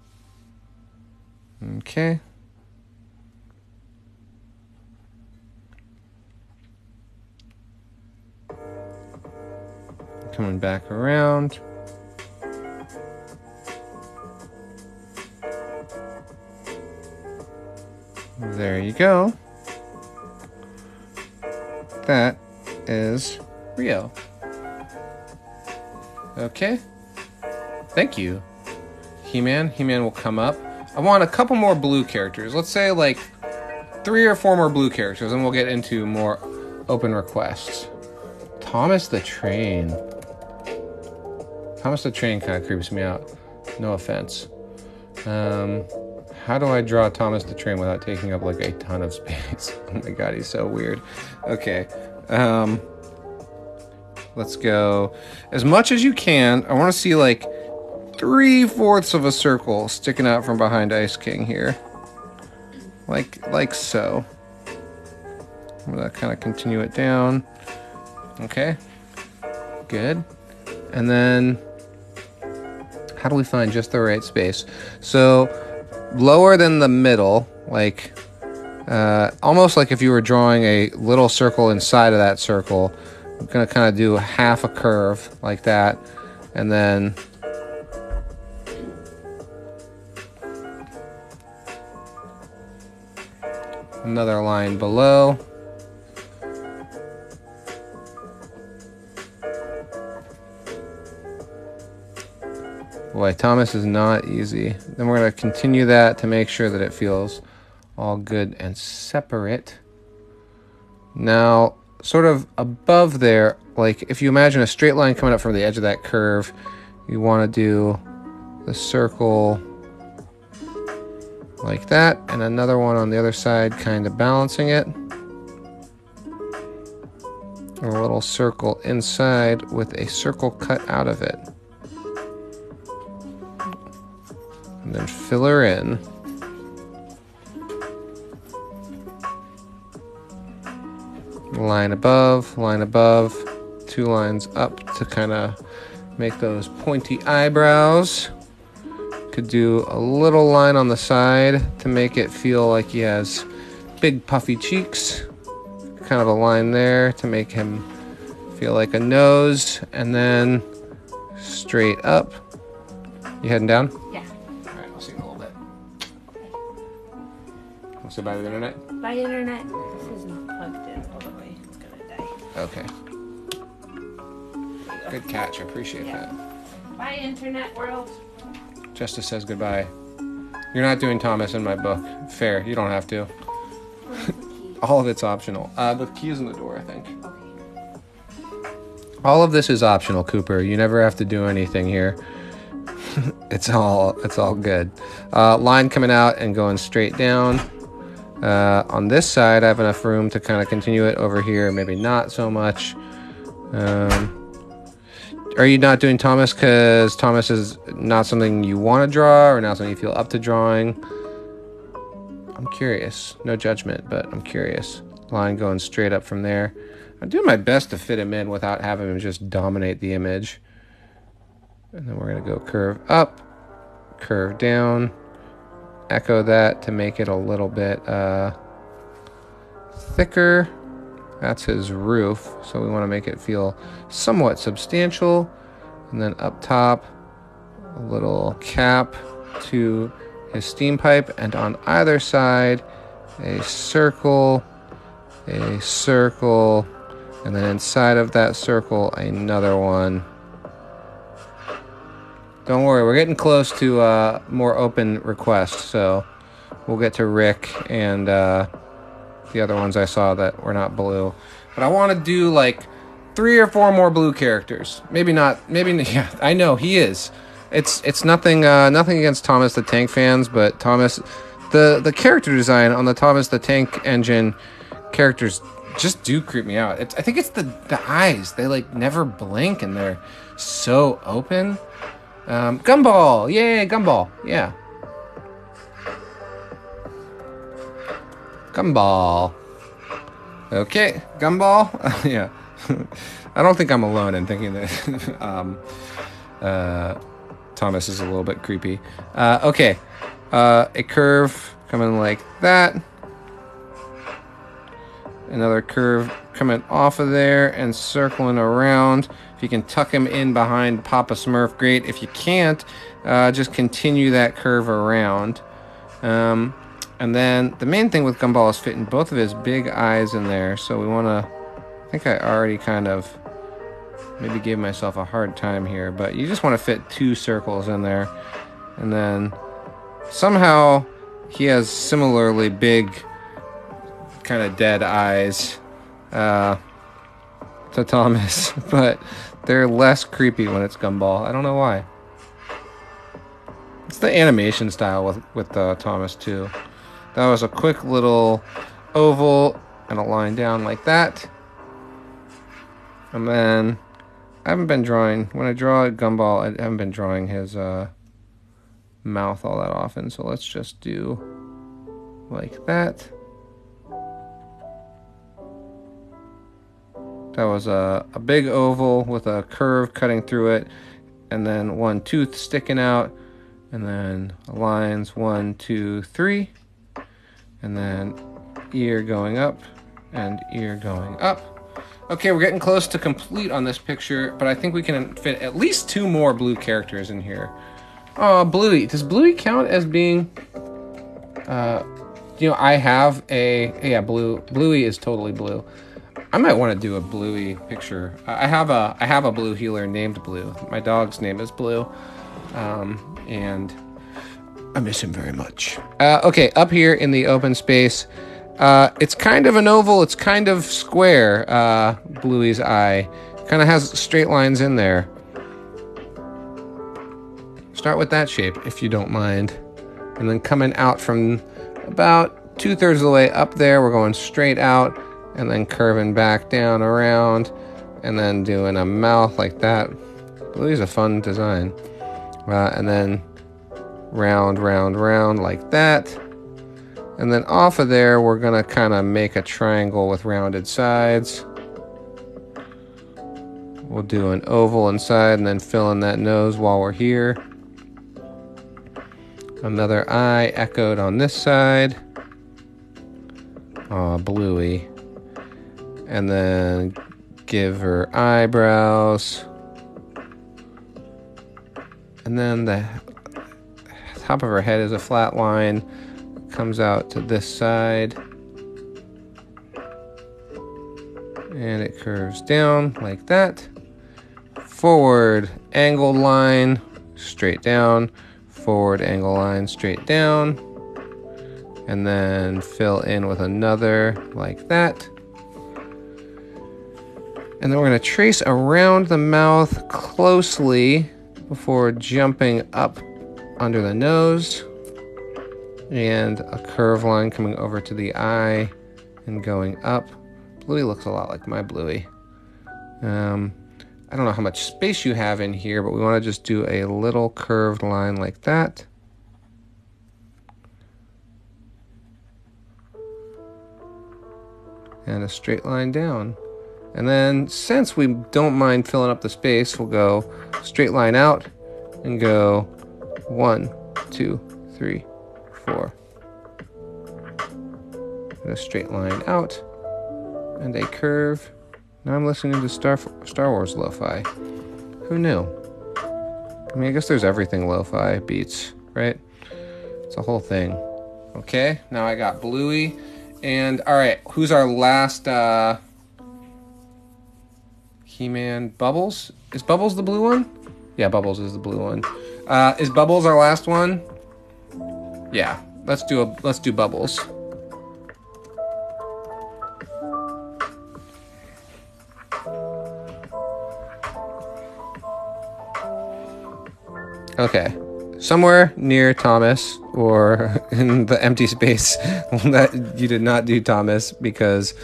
Okay. Coming back around. There you go. That is Rio. Okay. Thank you. He-Man. He-Man will come up. I want a couple more blue characters. Let's say like 3 or 4 more blue characters, and we'll get into more open requests. Thomas the Train. Thomas the Train kind of creeps me out. No offense. How do I draw Thomas the Train without taking up like a ton of space? Oh my god, he's so weird. Okay. Let's go as much as you can. I want to see like 3/4 of a circle sticking out from behind Ice King here. Like so. I'm gonna kind of continue it down. Okay, good. And then, how do we find just the right space? So, lower than the middle, like, almost like if you were drawing a little circle inside of that circle. I'm gonna kind of do half a curve like that, and then another line below. Boy, Thomas is not easy. Then we're going to continue that to make sure that it feels all good and separate. Now, sort of above there, like if you imagine a straight line coming up from the edge of that curve, you want to do the circle like that, and another one on the other side kind of balancing it. A little circle inside with a circle cut out of it. And then fill her in. Line above, 2 lines up to kind of make those pointy eyebrows. Could do a little line on the side to make it feel like he has big puffy cheeks. Kind of a line there to make him feel like a nose, and then straight up. You heading down? Yeah. All right, I'll see you in a little bit. Want to say bye to the internet? Bye, internet. This isn't plugged in all the way. It's gonna die. Okay. Good catch. I appreciate that. Bye, internet world. Justice says goodbye. You're not doing Thomas in my book. Fair. You don't have to. Where's the key? All of it's optional. The key is in the door, I think. Okay. All of this is optional, Cooper. You never have to do anything here. It's all good. Line coming out and going straight down. On this side, I have enough room to kind of continue it. Over here, maybe not so much. Are you not doing Thomas because Thomas is not something you want to draw, or not something you feel up to drawing? I'm curious. No judgment, but I'm curious. Line going straight up from there. I'm doing my best to fit him in without having him just dominate the image. And then we're going to go curve up, curve down, echo that to make it a little bit thicker. That's his roof, so we want to make it feel somewhat substantial. And then up top, a little cap to his steam pipe, and on either side, a circle, and then inside of that circle, another one. Don't worry, we're getting close to more open requests, so we'll get to Rick and the other ones I saw that were not blue. But I want to do like 3 or 4 more blue characters. Maybe not. Yeah, I know he is. It's nothing nothing against Thomas the Tank fans, but Thomas, the character design on the Thomas the Tank Engine characters just do creep me out. I think it's the eyes. They like never blink and they're so open. Gumball, yay, Gumball, yeah. Gumball. Okay, Gumball. Yeah. I don't think I'm alone in thinking that Thomas is a little bit creepy. Okay. A curve coming like that. Another curve coming off of there and circling around. If you can tuck him in behind Papa Smurf, great. If you can't, just continue that curve around. And then the main thing with Gumball is fitting both of his big eyes in there. So we want to, I think I already kind of maybe gave myself a hard time here, but you just want to fit 2 circles in there. And then somehow he has similarly big kind of dead eyes to Thomas, but they're less creepy when it's Gumball. I don't know why. It's the animation style with Thomas too. That was a quick little oval and a line down like that. And then I haven't been drawing, when I draw a Gumball, I haven't been drawing his mouth all that often, so let's just do like that. That was a big oval with a curve cutting through it, and then one tooth sticking out, and then lines 1, 2, 3, and then ear going up and ear going up. Okay, we're getting close to complete on this picture, but I think we can fit at least 2 more blue characters in here. Oh, Bluey. Does Bluey count as being, you know, I have a, yeah, Bluey is totally blue. I might want to do a Bluey picture. I have a blue heeler named Blue. My dog's name is Blue, and I miss him very much. Okay, up here in the open space, it's kind of an oval. It's kind of square. Bluey's eye kind of has straight lines in there. Start with that shape if you don't mind, and then coming out from about 2/3 of the way up there, we're going straight out. And then curving back down around, and then doing a mouth like that. Bluey's a fun design. And then round, round, round like that. And then off of there, we're gonna kind of make a triangle with rounded sides. We'll do an oval inside and then fill in that nose while we're here. Another eye echoed on this side. Aw, Bluey. And then give her eyebrows. And then the top of her head is a flat line. Comes out to this side. And it curves down like that. Forward angled line, straight down. Forward angle line, straight down. And then fill in with another like that. And then we're going to trace around the mouth closely before jumping up under the nose. And a curve line coming over to the eye and going up. Bluey looks a lot like my Bluey. I don't know how much space you have in here, but we want to just do a little curved line like that. And a straight line down. And then, since we don't mind filling up the space, we'll go straight line out and go 1, 2, 3, 4. And a straight line out and a curve. Now I'm listening to Star Wars lo-fi. Who knew? I mean, I guess there's everything lo-fi beats, right? It's a whole thing. Okay, now I got Bluey. And, alright, who's our last, He-Man? Bubbles? Is Bubbles the blue one? Yeah, Bubbles is the blue one. Is Bubbles our last one? Yeah, let's do Bubbles. Okay, somewhere near Thomas or in the empty space that you did not do Thomas because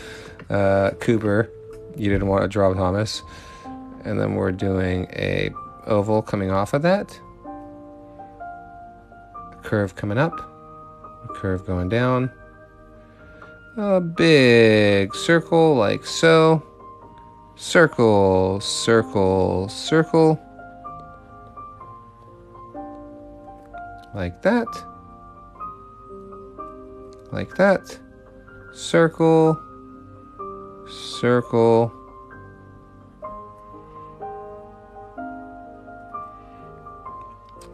Cooper, you didn't want to draw Thomas. And then we're doing a oval coming off of that. A curve coming up. A curve going down. A big circle like so. Circle, circle, circle. Like that. Like that. Circle. Circle.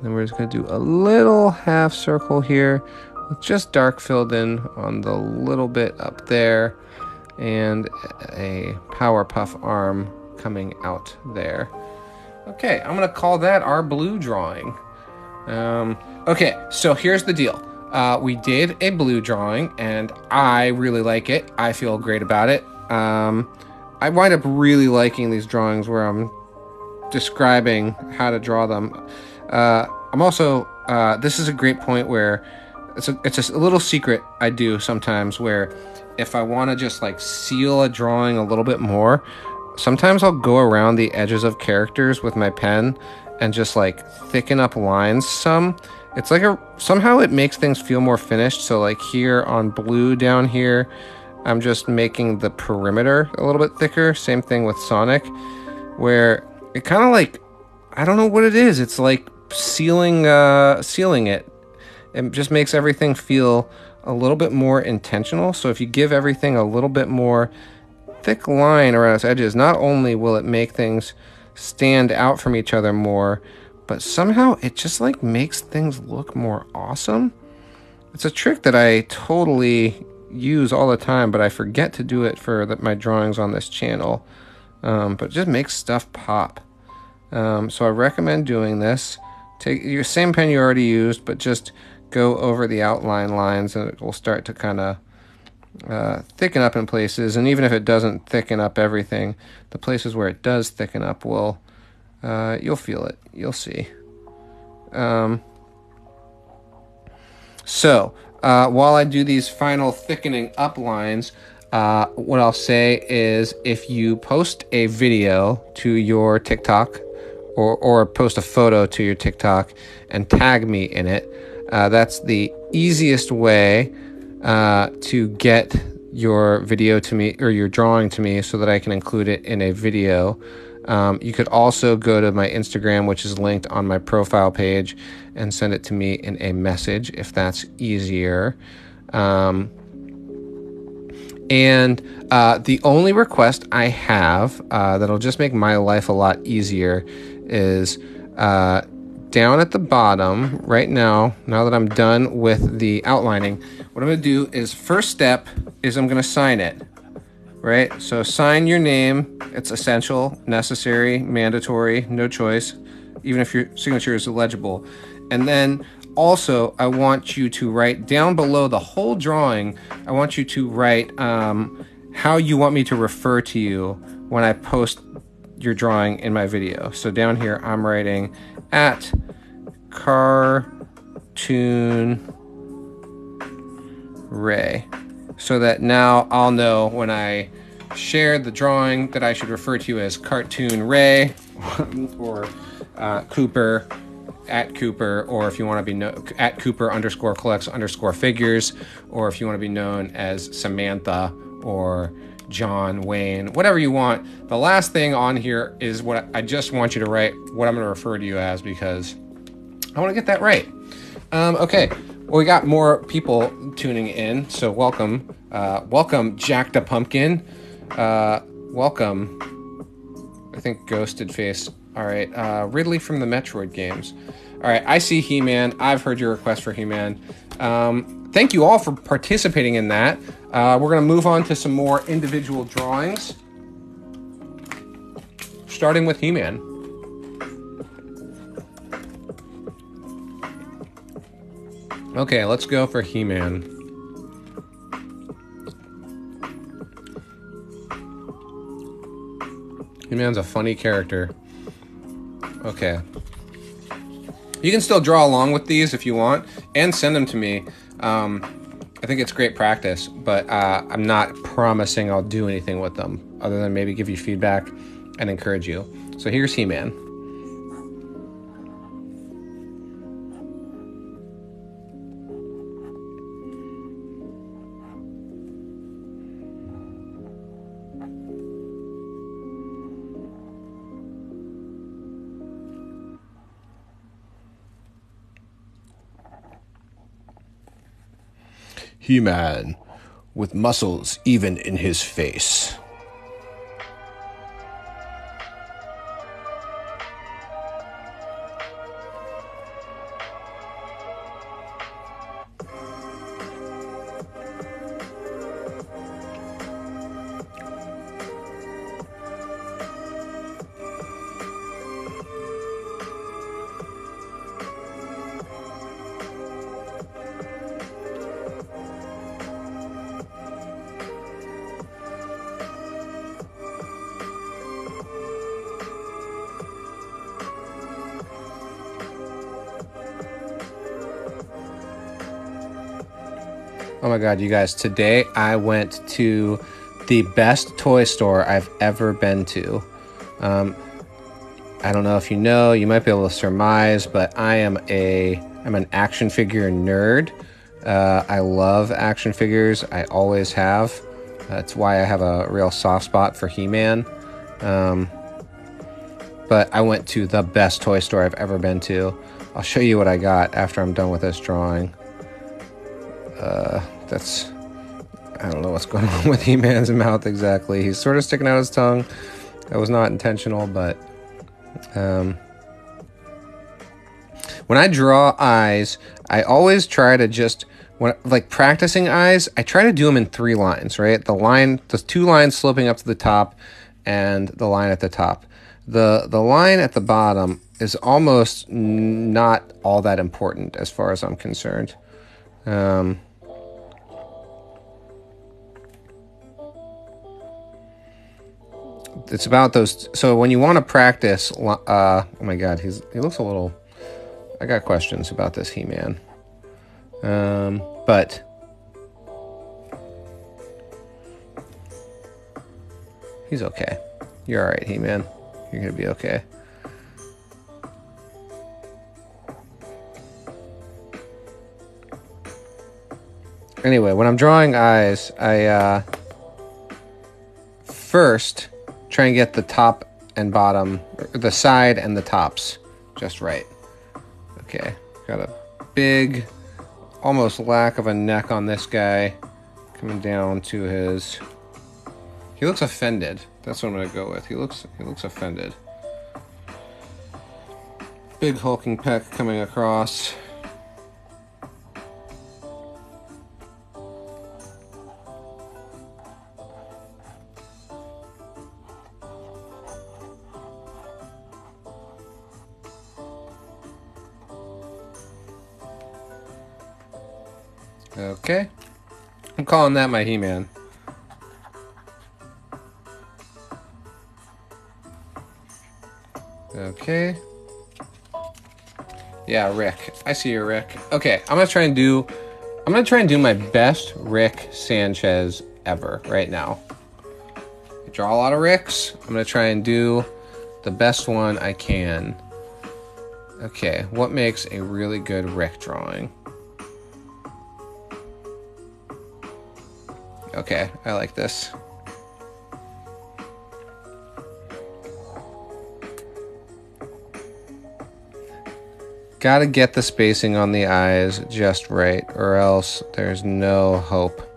Then we're just going to do a little half circle here with just dark filled in on the little bit up there and a Powerpuff arm coming out there. Okay, I'm going to call that our blue drawing. Okay, so here's the deal. We did a blue drawing, and I really like it. I feel great about it. I wind up really liking these drawings where I'm describing how to draw them. I'm also, this is a great point where it's a little secret I do sometimes where if I want to just like seal a drawing a little bit more, sometimes I'll go around the edges of characters with my pen and just like thicken up lines some. It's like somehow it makes things feel more finished. So like here on blue down here, I'm just making the perimeter a little bit thicker. Same thing with Sonic, where it kind of like, I don't know what it is. It's like sealing it. It just makes everything feel a little bit more intentional. So if you give everything a little bit more thick line around its edges, not only will it make things stand out from each other more, but somehow it just like makes things look more awesome. It's a trick that I totally use all the time, but I forget to do it for my drawings on this channel. But it just makes stuff pop. So I recommend doing this. Take your same pen you already used, but just go over the outline lines and it will start to kind of thicken up in places. And even if it doesn't thicken up everything, the places where it does thicken up will, you'll feel it. You'll see. So while I do these final thickening up lines, what I'll say is if you post a video to your TikTok or post a photo to your TikTok and tag me in it, that's the easiest way to get your video to me or your drawing to me so that I can include it in a video. You could also go to my Instagram, which is linked on my profile page, and send it to me in a message if that's easier. And the only request I have that'll just make my life a lot easier is down at the bottom right now that I'm done with the outlining, what I'm going to do is first step is I'm going to sign it. Right? So sign your name. It's essential, necessary, mandatory, no choice, even if your signature is illegible. And then also, I want you to write down below the whole drawing, I want you to write how you want me to refer to you when I post your drawing in my video. So down here, I'm writing at Cartoon Ray, so that now I'll know when I share the drawing that I should refer to you as Cartoon Ray or Cooper, at Cooper, or if you want to be at Cooper _ collects _ figures, or if you want to be known as Samantha or John Wayne, whatever you want. The last thing on here is what I just want you to write what I'm going to refer to you as, because I want to get that right. Okay, well, we got more people tuning in, so welcome. Welcome, Jack the Pumpkin. Welcome, I think Ghosted Face. All right, Ridley from the Metroid games. All right, I see He-Man. I've heard your request for He-Man. Thank you all for participating in that. We're going to move on to some more individual drawings, starting with He-Man. Okay, let's go for He-Man. He-Man's a funny character. Okay. You can still draw along with these if you want, and send them to me. I think it's great practice, but I'm not promising I'll do anything with them, other than maybe give you feedback and encourage you. So here's He-Man. He-Man, with muscles even in his face. Oh my God, you guys, today I went to the best toy store I've ever been to. I don't know if you know, you might be able to surmise, but I'm an action figure nerd. I love action figures. I always have. That's why I have a real soft spot for He-Man. But I went to the best toy store I've ever been to. I'll show you what I got after I'm done with this drawing. I don't know what's going on with He-Man's mouth exactly. He's sort of sticking out his tongue. That was not intentional, but when I draw eyes, I always try to just, like practicing eyes, I try to do them in 3 lines, right? The 2 lines sloping up to the top and the line at the top. The line at the bottom is almost not all that important as far as I'm concerned. It's about those. So when you want to practice, oh my God, he looks a little. I got questions about this He-Man, but he's okay. You're all right, He-Man. You're gonna be okay. Anyway, when I'm drawing eyes, I first try and get the top and bottom, the side and the tops just right. Okay, got a big, almost lack of a neck on this guy, coming down to his. He looks offended. That's what I'm gonna go with. He looks offended. Big hulking peck coming across. Okay, I'm calling that my He-Man. Okay. Yeah, Rick. I see you, Rick. Okay, I'm gonna try and do my best Rick Sanchez ever right now. I draw a lot of Ricks. I'm gonna try and do the best one I can. Okay, what makes a really good Rick drawing? Okay, I like this. Gotta get the spacing on the eyes just right, or else there's no hope.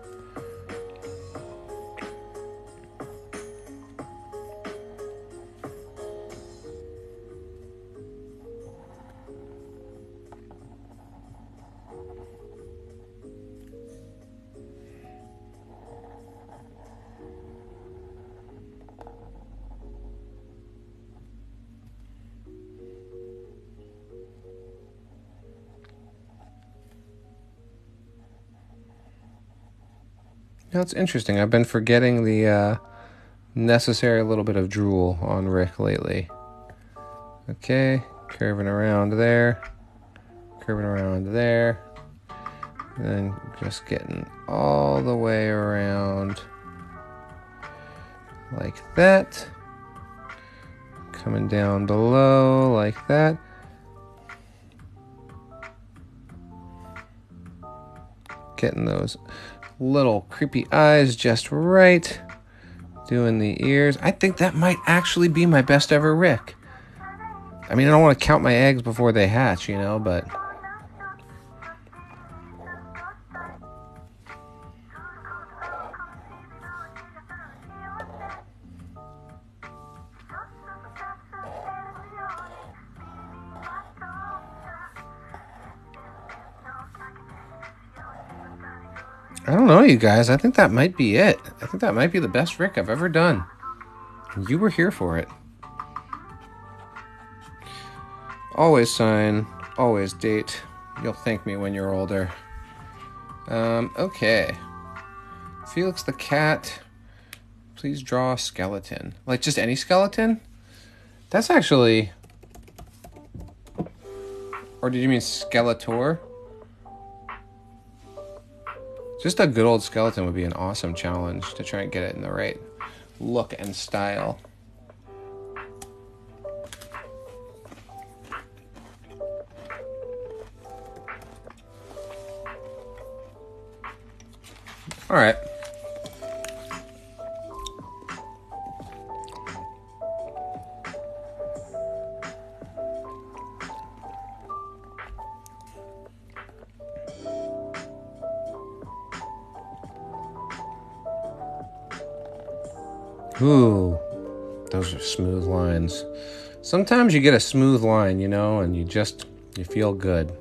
You know, it's interesting. I've been forgetting the necessary little bit of drool on Rick lately. Okay, curving around there, curving around there, and then just getting all the way around like that. Coming down below like that. Getting those little creepy eyes just right. Doing the ears. I think that might actually be my best ever Rick. I mean, I don't want to count my eggs before they hatch, you know, but I don't know, you guys. I think that might be it. I think that might be the best Rick I've ever done. You were here for it. Always sign, always date. You'll thank me when you're older. Okay. Felix the cat. Please draw a skeleton. Like, just any skeleton? That's actually... Or did you mean Skeletor? Just a good old skeleton would be an awesome challenge to try and get it in the right look and style. All right. Ooh, those are smooth lines. Sometimes you get a smooth line, you know, and you feel good.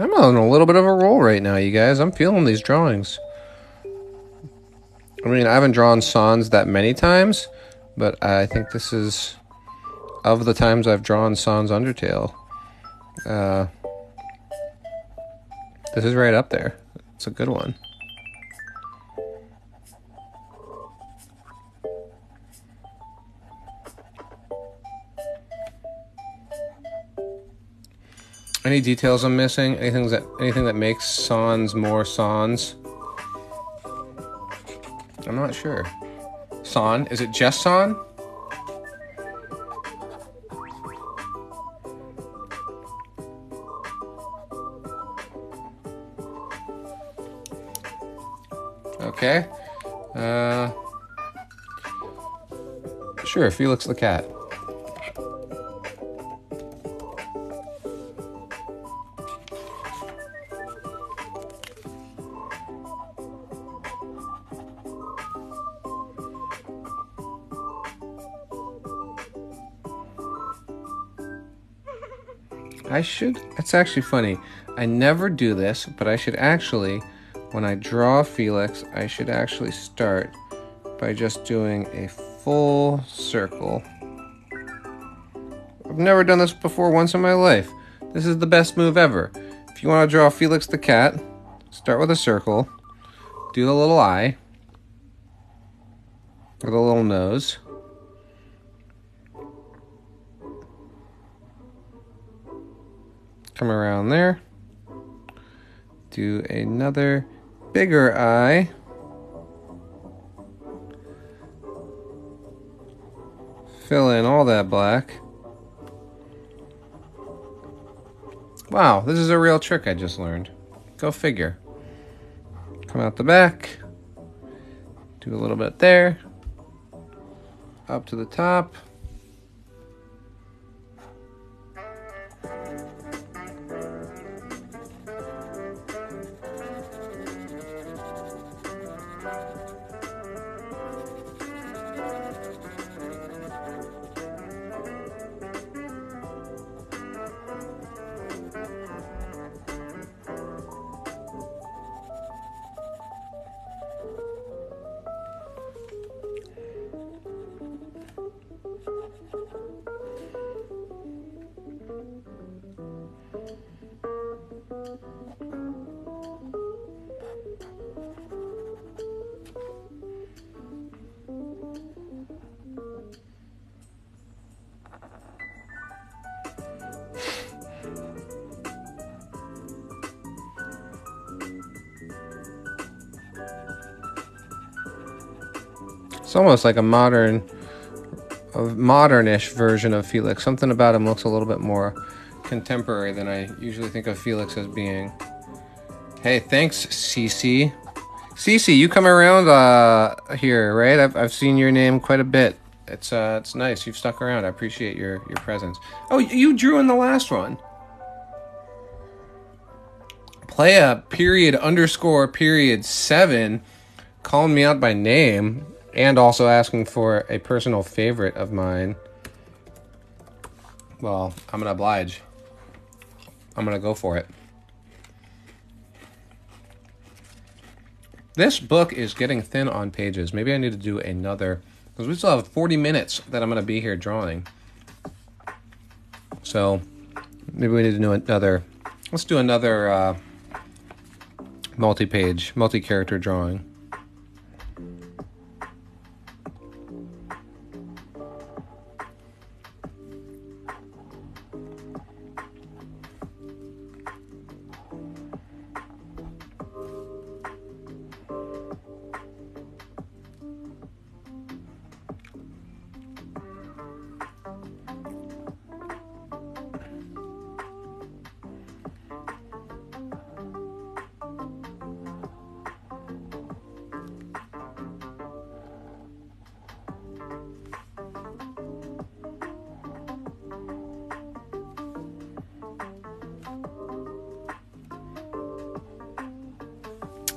I'm on a little bit of a roll right now, you guys. I'm feeling these drawings. I mean, I haven't drawn Sans that many times, but I think this is, of the times I've drawn Sans Undertale, this is right up there. It's a good one. Any details I'm missing? Anything that makes Sans more Sans? I'm not sure. San? Is it just San? Okay. Sure, Felix the cat. It's actually funny. I never do this, but I should actually, when I draw Felix, I should actually start by just doing a full circle. I've never done this before once in my life. This is the best move ever. If you want to draw Felix the cat, start with a circle, do the little eye, or the little nose. Come around there. Do another bigger eye. Fill in all that black. Wow, this is a real trick I just learned. Go figure. Come out the back. Do a little bit there. Up to the top. It's almost like a modernish version of Felix. Something about him looks a little bit more contemporary than I usually think of Felix as being. Hey, thanks, Cece. Cece, you come around here, right? I've seen your name quite a bit. It's nice. You've stuck around. I appreciate your presence. Oh, you drew in the last one. Playa __7 calling me out by name. and also asking for a personal favorite of mine, well, I'm gonna oblige. I'm gonna go for it. This book is getting thin on pages. Maybe I need to do another, because we still have 40 minutes that I'm gonna be here drawing. So maybe we need to do another, let's do another multi-page, multi-character drawing.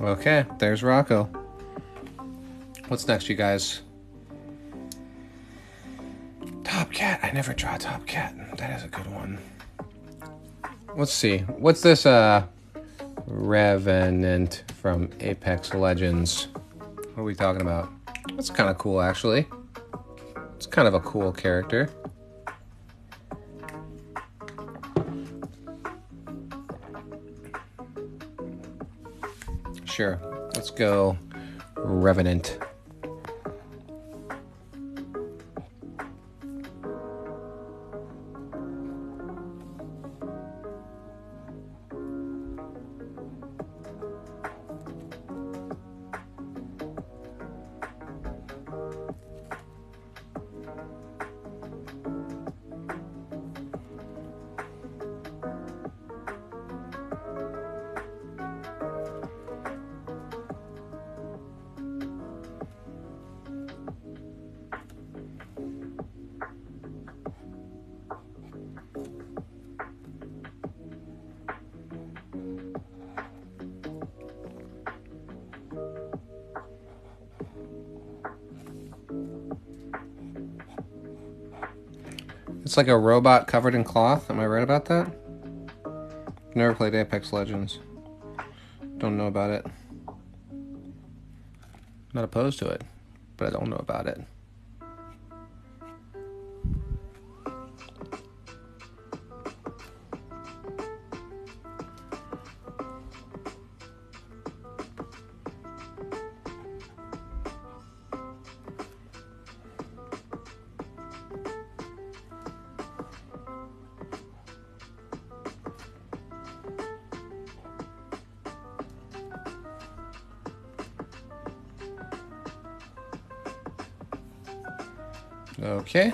Okay, there's Rocco. What's next, you guys? Top Cat. I never draw Top Cat. That is a good one. Let's see. What's this Revenant from Apex Legends? What are we talking about? That's kind of cool, actually. It's kind of a cool character. Sure. Let's go Revenant. It's like a robot covered in cloth. Am I right about that? Never played Apex Legends. Don't know about it. Not opposed to it, but I don't know about it. Okay.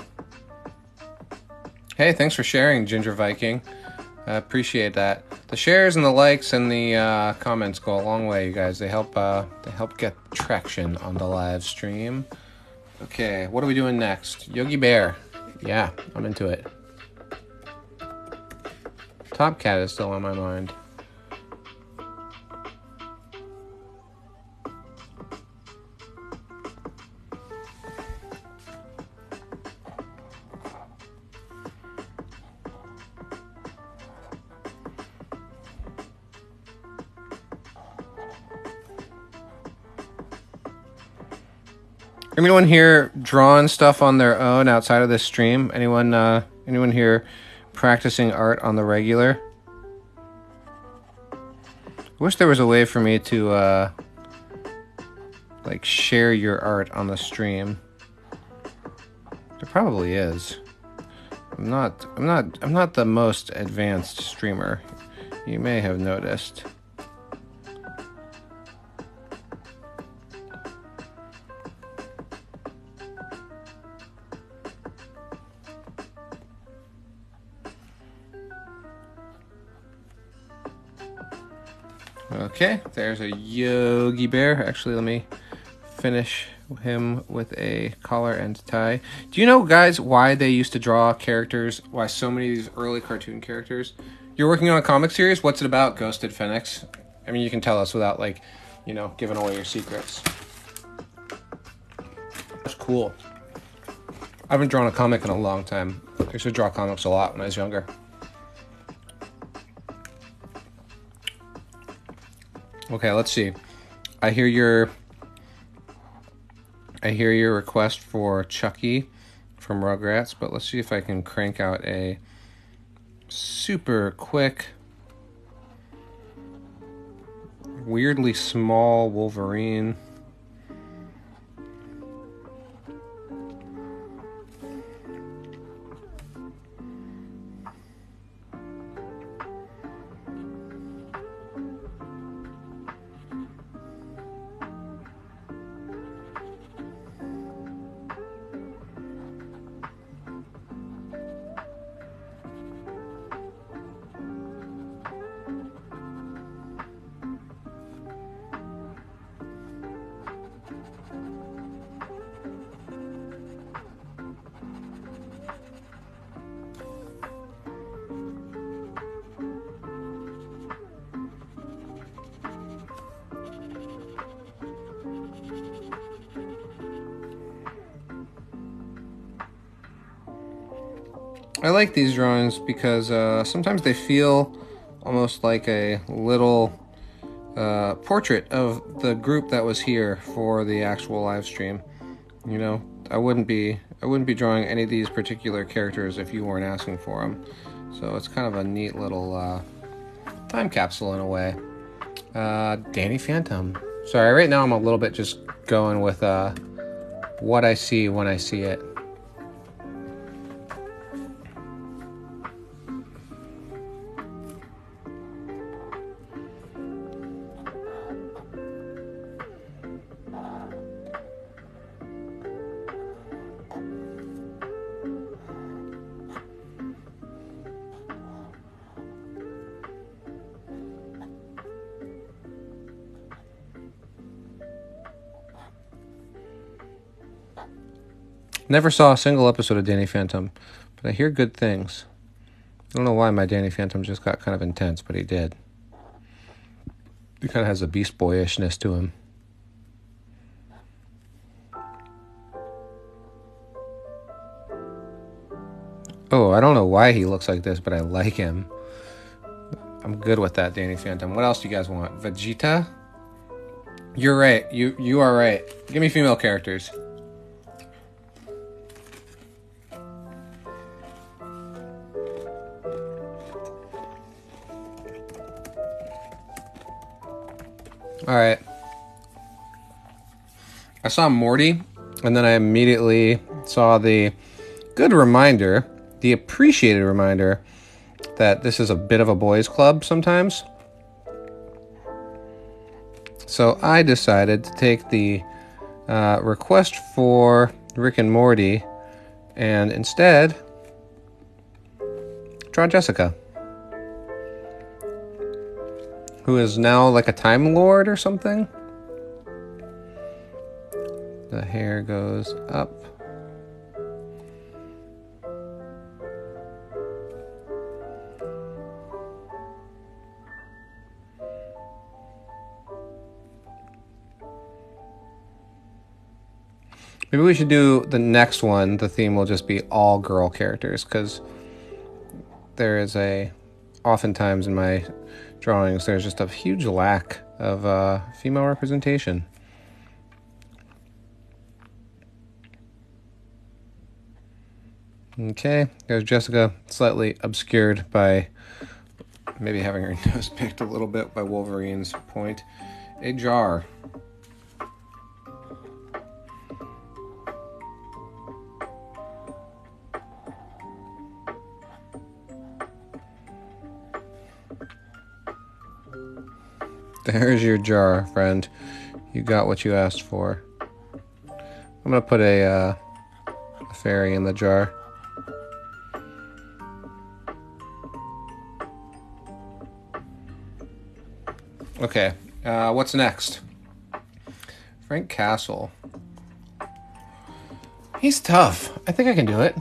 Hey, thanks for sharing, Ginger Viking. I appreciate that. The shares and the likes and the comments go a long way, you guys. They help get traction on the live stream. Okay, what are we doing next? Yogi Bear. Yeah, I'm into it. Top Cat is still on my mind. Anyone here drawing stuff on their own outside of this stream? Anyone here practicing art on the regular? I wish there was a way for me to like share your art on the stream. There probably is. I'm not the most advanced streamer. You may have noticed. Okay, there's a Yogi Bear. Actually, let me finish him with a collar and tie. Do you know, guys, why they used to draw characters? Why so many of these early cartoon characters? You're working on a comic series? What's it about, Ghosted Phoenix? I mean, you can tell us without, like, you know, giving away your secrets. It's cool. I haven't drawn a comic in a long time. I used to draw comics a lot when I was younger. Okay, let's see. I hear your request for Chucky from Rugrats, but let's see if I can crank out a super quick, weirdly small Wolverine. I like these drawings because sometimes they feel almost like a little portrait of the group that was here for the actual live stream. You know, I wouldn't be drawing any of these particular characters if you weren't asking for them. So it's kind of a neat little time capsule in a way. Danny Phantom. Sorry, right now I'm a little bit just going with what I see when I see it. Never saw a single episode of Danny Phantom, but I hear good things. I don't know why my Danny Phantom just got kind of intense, but he did. He kind of has a Beast Boyishness to him. Oh, I don't know why he looks like this, but I like him. I'm good with that, Danny Phantom. What else do you guys want? Vegeta? You're right. You are right. Give me female characters. Alright. I saw Morty, and then I immediately saw the good reminder, the appreciated reminder, that this is a bit of a boys' club sometimes. So I decided to take the request for Rick and Morty and instead draw Jessica, who is now like a Time Lord or something. The hair goes up. Maybe we should do the next one. The theme will just be all girl characters, because there is oftentimes in my drawings, there's just a huge lack of female representation. Okay, there's Jessica, slightly obscured by maybe having her nose picked a little bit by Wolverine's point. A jar. There's your jar, friend. You got what you asked for. I'm gonna put a fairy in the jar. Okay, what's next? Frank Castle. He's tough. I think I can do it.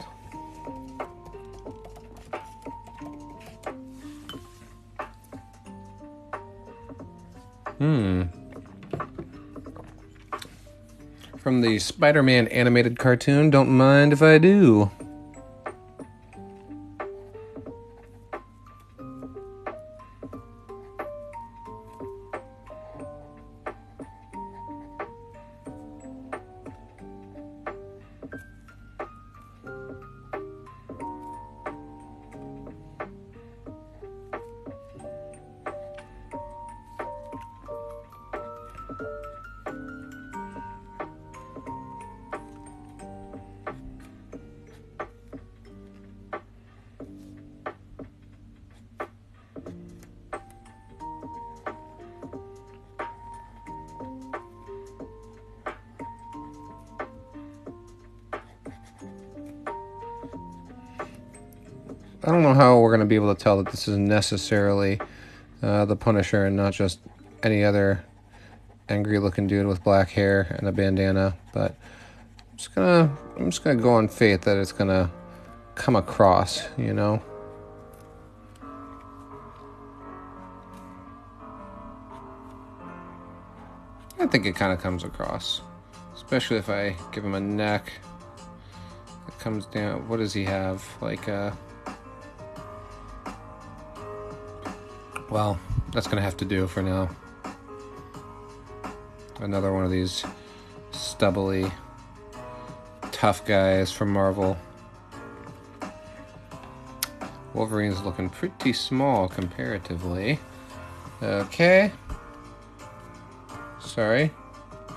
from the Spider-Man animated cartoon. Don't mind if I do. I don't know how we're going to be able to tell that this is necessarily the Punisher and not just any other angry-looking dude with black hair and a bandana, but I'm just gonna go on faith that it's gonna come across, you know. I think it kind of comes across, especially if I give him a neck. It comes down. What does he have? Like well, that's gonna have to do for now. Another one of these stubbly, tough guys from Marvel. Wolverine's looking pretty small comparatively. Okay. Sorry.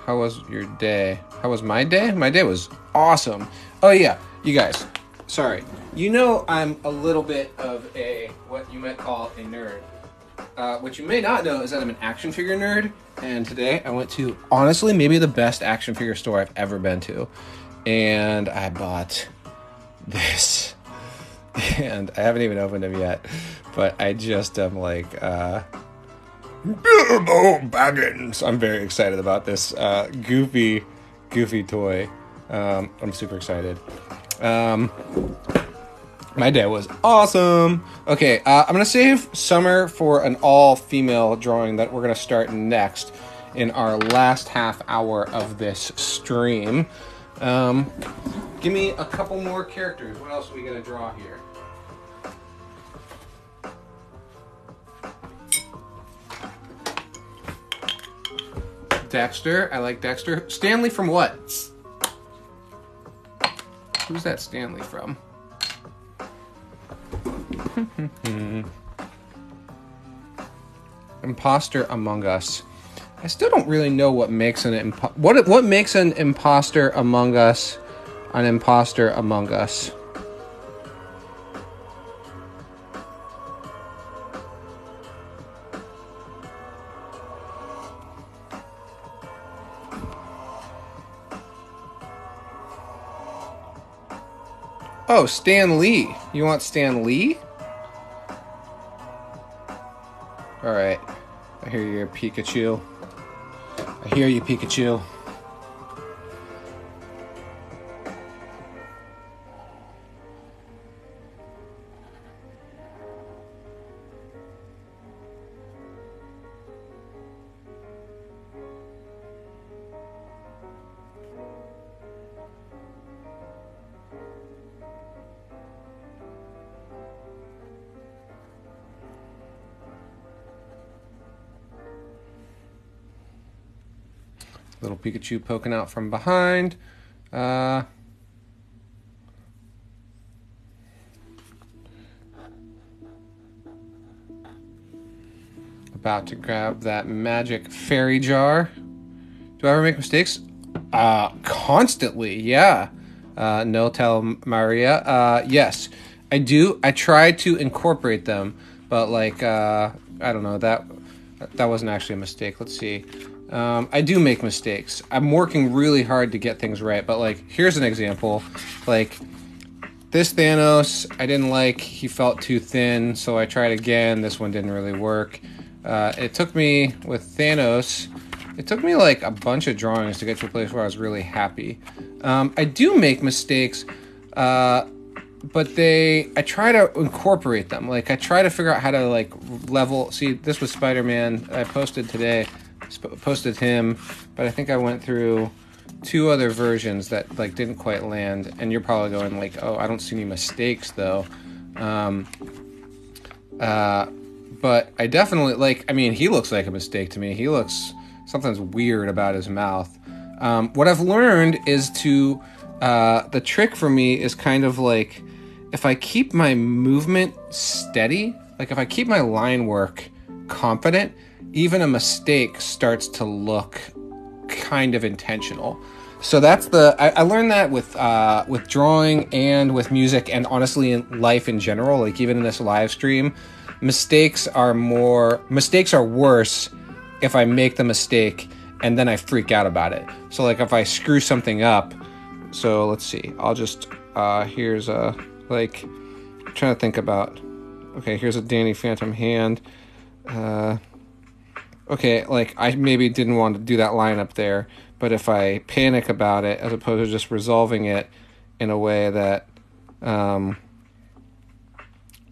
How was your day? How was my day? My day was awesome. Oh yeah, you guys. Sorry. You know I'm a little bit of a, what you might call a nerd. What you may not know is that I'm an action figure nerd, and today I went to, honestly, maybe the best action figure store I've ever been to, and I bought this, and I haven't even opened them yet, but I just am like, Bilbo Baggins! I'm very excited about this goofy toy. I'm super excited. My day was awesome. Okay, I'm going to save Summer for an all-female drawing that we're going to start next in our last half hour of this stream. Give me a couple more characters. What else are we going to draw here? Dexter. I like Dexter. Stanley from what? Who's that Stanley from? Imposter Among Us. I still don't really know what makes what makes an imposter among us an imposter among us. Oh, Stan Lee. You want Stan Lee? Alright. I hear you, Pikachu. I hear you, Pikachu. Little Pikachu poking out from behind. About to grab that magic fairy jar. Do I ever make mistakes? Constantly, yeah. No tell Maria. Yes, I do. I try to incorporate them, but like, I don't know, that wasn't actually a mistake. Let's see. I do make mistakes. I'm working really hard to get things right, but like, here's an example. Like, this Thanos, I didn't like, he felt too thin, so I tried again. This one didn't really work. It took me, with Thanos, it took me like a bunch of drawings to get to a place where I was really happy. I do make mistakes, but I try to incorporate them. Like, I try to figure out how to like level, see, this was Spider-Man I posted today. Posted him, but I think I went through two other versions that like didn't quite land, and you're probably going like, oh, I don't see any mistakes though. But I definitely like, I mean, he looks like a mistake to me. He looks, something's weird about his mouth. What I've learned is to, the trick for me is kind of like, if I keep my movement steady, like if I keep my line work confident, even a mistake starts to look kind of intentional. So that's I learned that with drawing and with music, and honestly in life in general, like even in this live stream, mistakes are worse if I make the mistake and then I freak out about it. So like if I screw something up, so let's see, I'll just, here's a, like, I'm trying to think about, okay, here's a Danny Phantom hand. Okay, like I maybe didn't want to do that line up there, but if I panic about it, as opposed to just resolving it in a way that,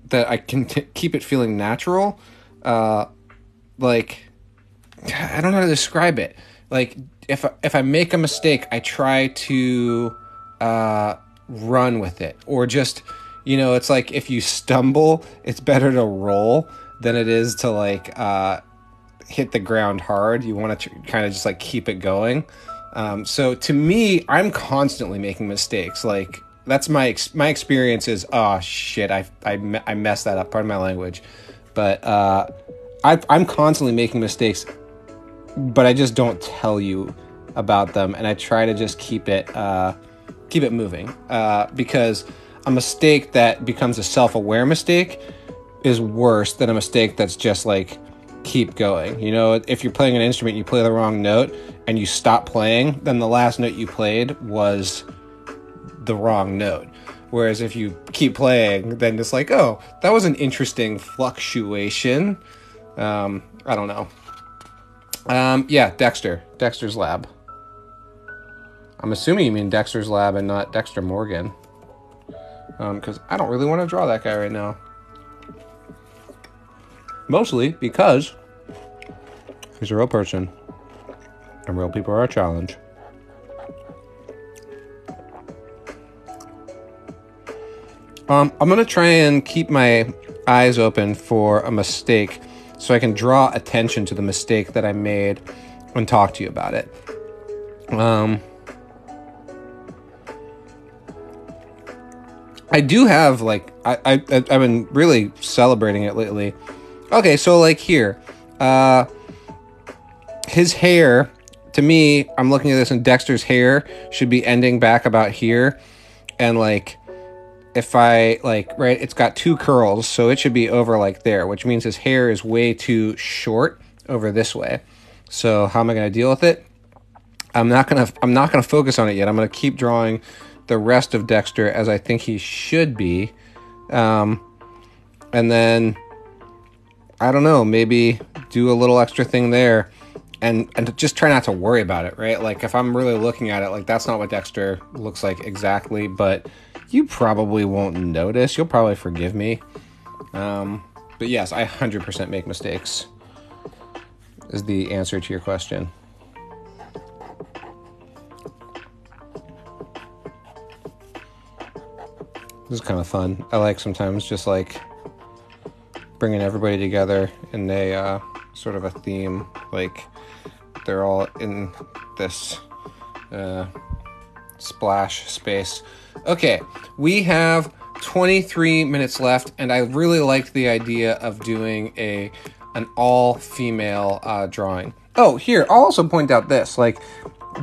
that I can keep it feeling natural, like, I don't know how to describe it. Like, if I make a mistake, I try to run with it, or just, you know, it's like if you stumble, it's better to roll than it is to like hit the ground hard. You want to kind of just like keep it going. So to me, I'm constantly making mistakes. Like that's my experience is, oh shit, I messed that up. Pardon my language, but I'm constantly making mistakes, but I just don't tell you about them, and I try to just keep it moving, because a mistake that becomes a self-aware mistake is worse than a mistake that's just like keep going. You know, if you're playing an instrument, you play the wrong note and you stop playing, then the last note you played was the wrong note. Whereas if you keep playing, then it's like, oh, that was an interesting fluctuation. I don't know. Yeah, Dexter's Lab. I'm assuming you mean Dexter's Lab and not Dexter Morgan. Because I don't really want to draw that guy right now. Mostly because he's a real person, and real people are a challenge. I'm going to try and keep my eyes open for a mistake so I can draw attention to the mistake that I made and talk to you about it. I do have, like, I've been really celebrating it lately. Okay, so, like, here. His hair, to me, I'm looking at this, and Dexter's hair should be ending back about here. And, like, if I, like, right, it's got two curls, so it should be over, like, there, which means his hair is way too short over this way. So how am I going to deal with it? I'm not going to focus on it yet. I'm going to keep drawing the rest of Dexter as I think he should be. And then, I don't know, maybe do a little extra thing there and just try not to worry about it, right? Like, if I'm really looking at it, like, that's not what Dexter looks like exactly, but you probably won't notice. You'll probably forgive me. But yes, I 100% make mistakes, is the answer to your question. This is kind of fun. I like sometimes just like bringing everybody together in a sort of a theme, like they're all in this splash space. Okay, we have 23 minutes left, and I really liked the idea of doing an all-female drawing. Oh, here, I'll also point out this. Like,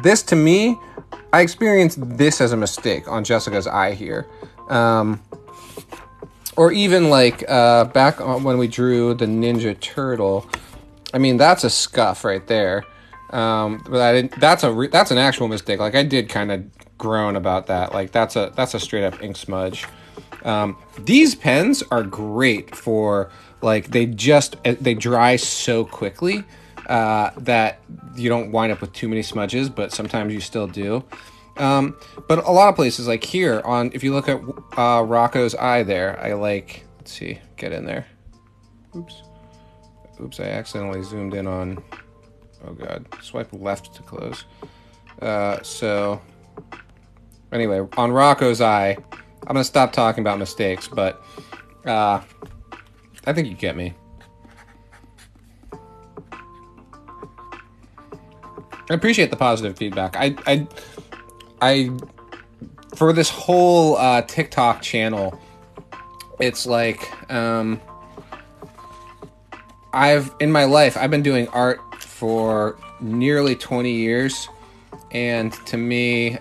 this to me, I experienced this as a mistake on Jessica's eye here. Or even like back when we drew the Ninja Turtle, I mean, that's a scuff right there. But I didn't. That's an actual mistake. Like, I did kind of groan about that. Like, that's a straight up ink smudge. These pens are great for, like, they dry so quickly that you don't wind up with too many smudges, but sometimes you still do. But a lot of places, like here on, if you look at Rocco's eye there, I like, let's see, get in there. Oops, I accidentally zoomed in on, oh god, swipe left to close. So anyway, on Rocco's eye, I'm gonna stop talking about mistakes, but I think you get me. I appreciate the positive feedback. I for this whole TikTok channel, it's like in my life I've been doing art for nearly 20 years, and to me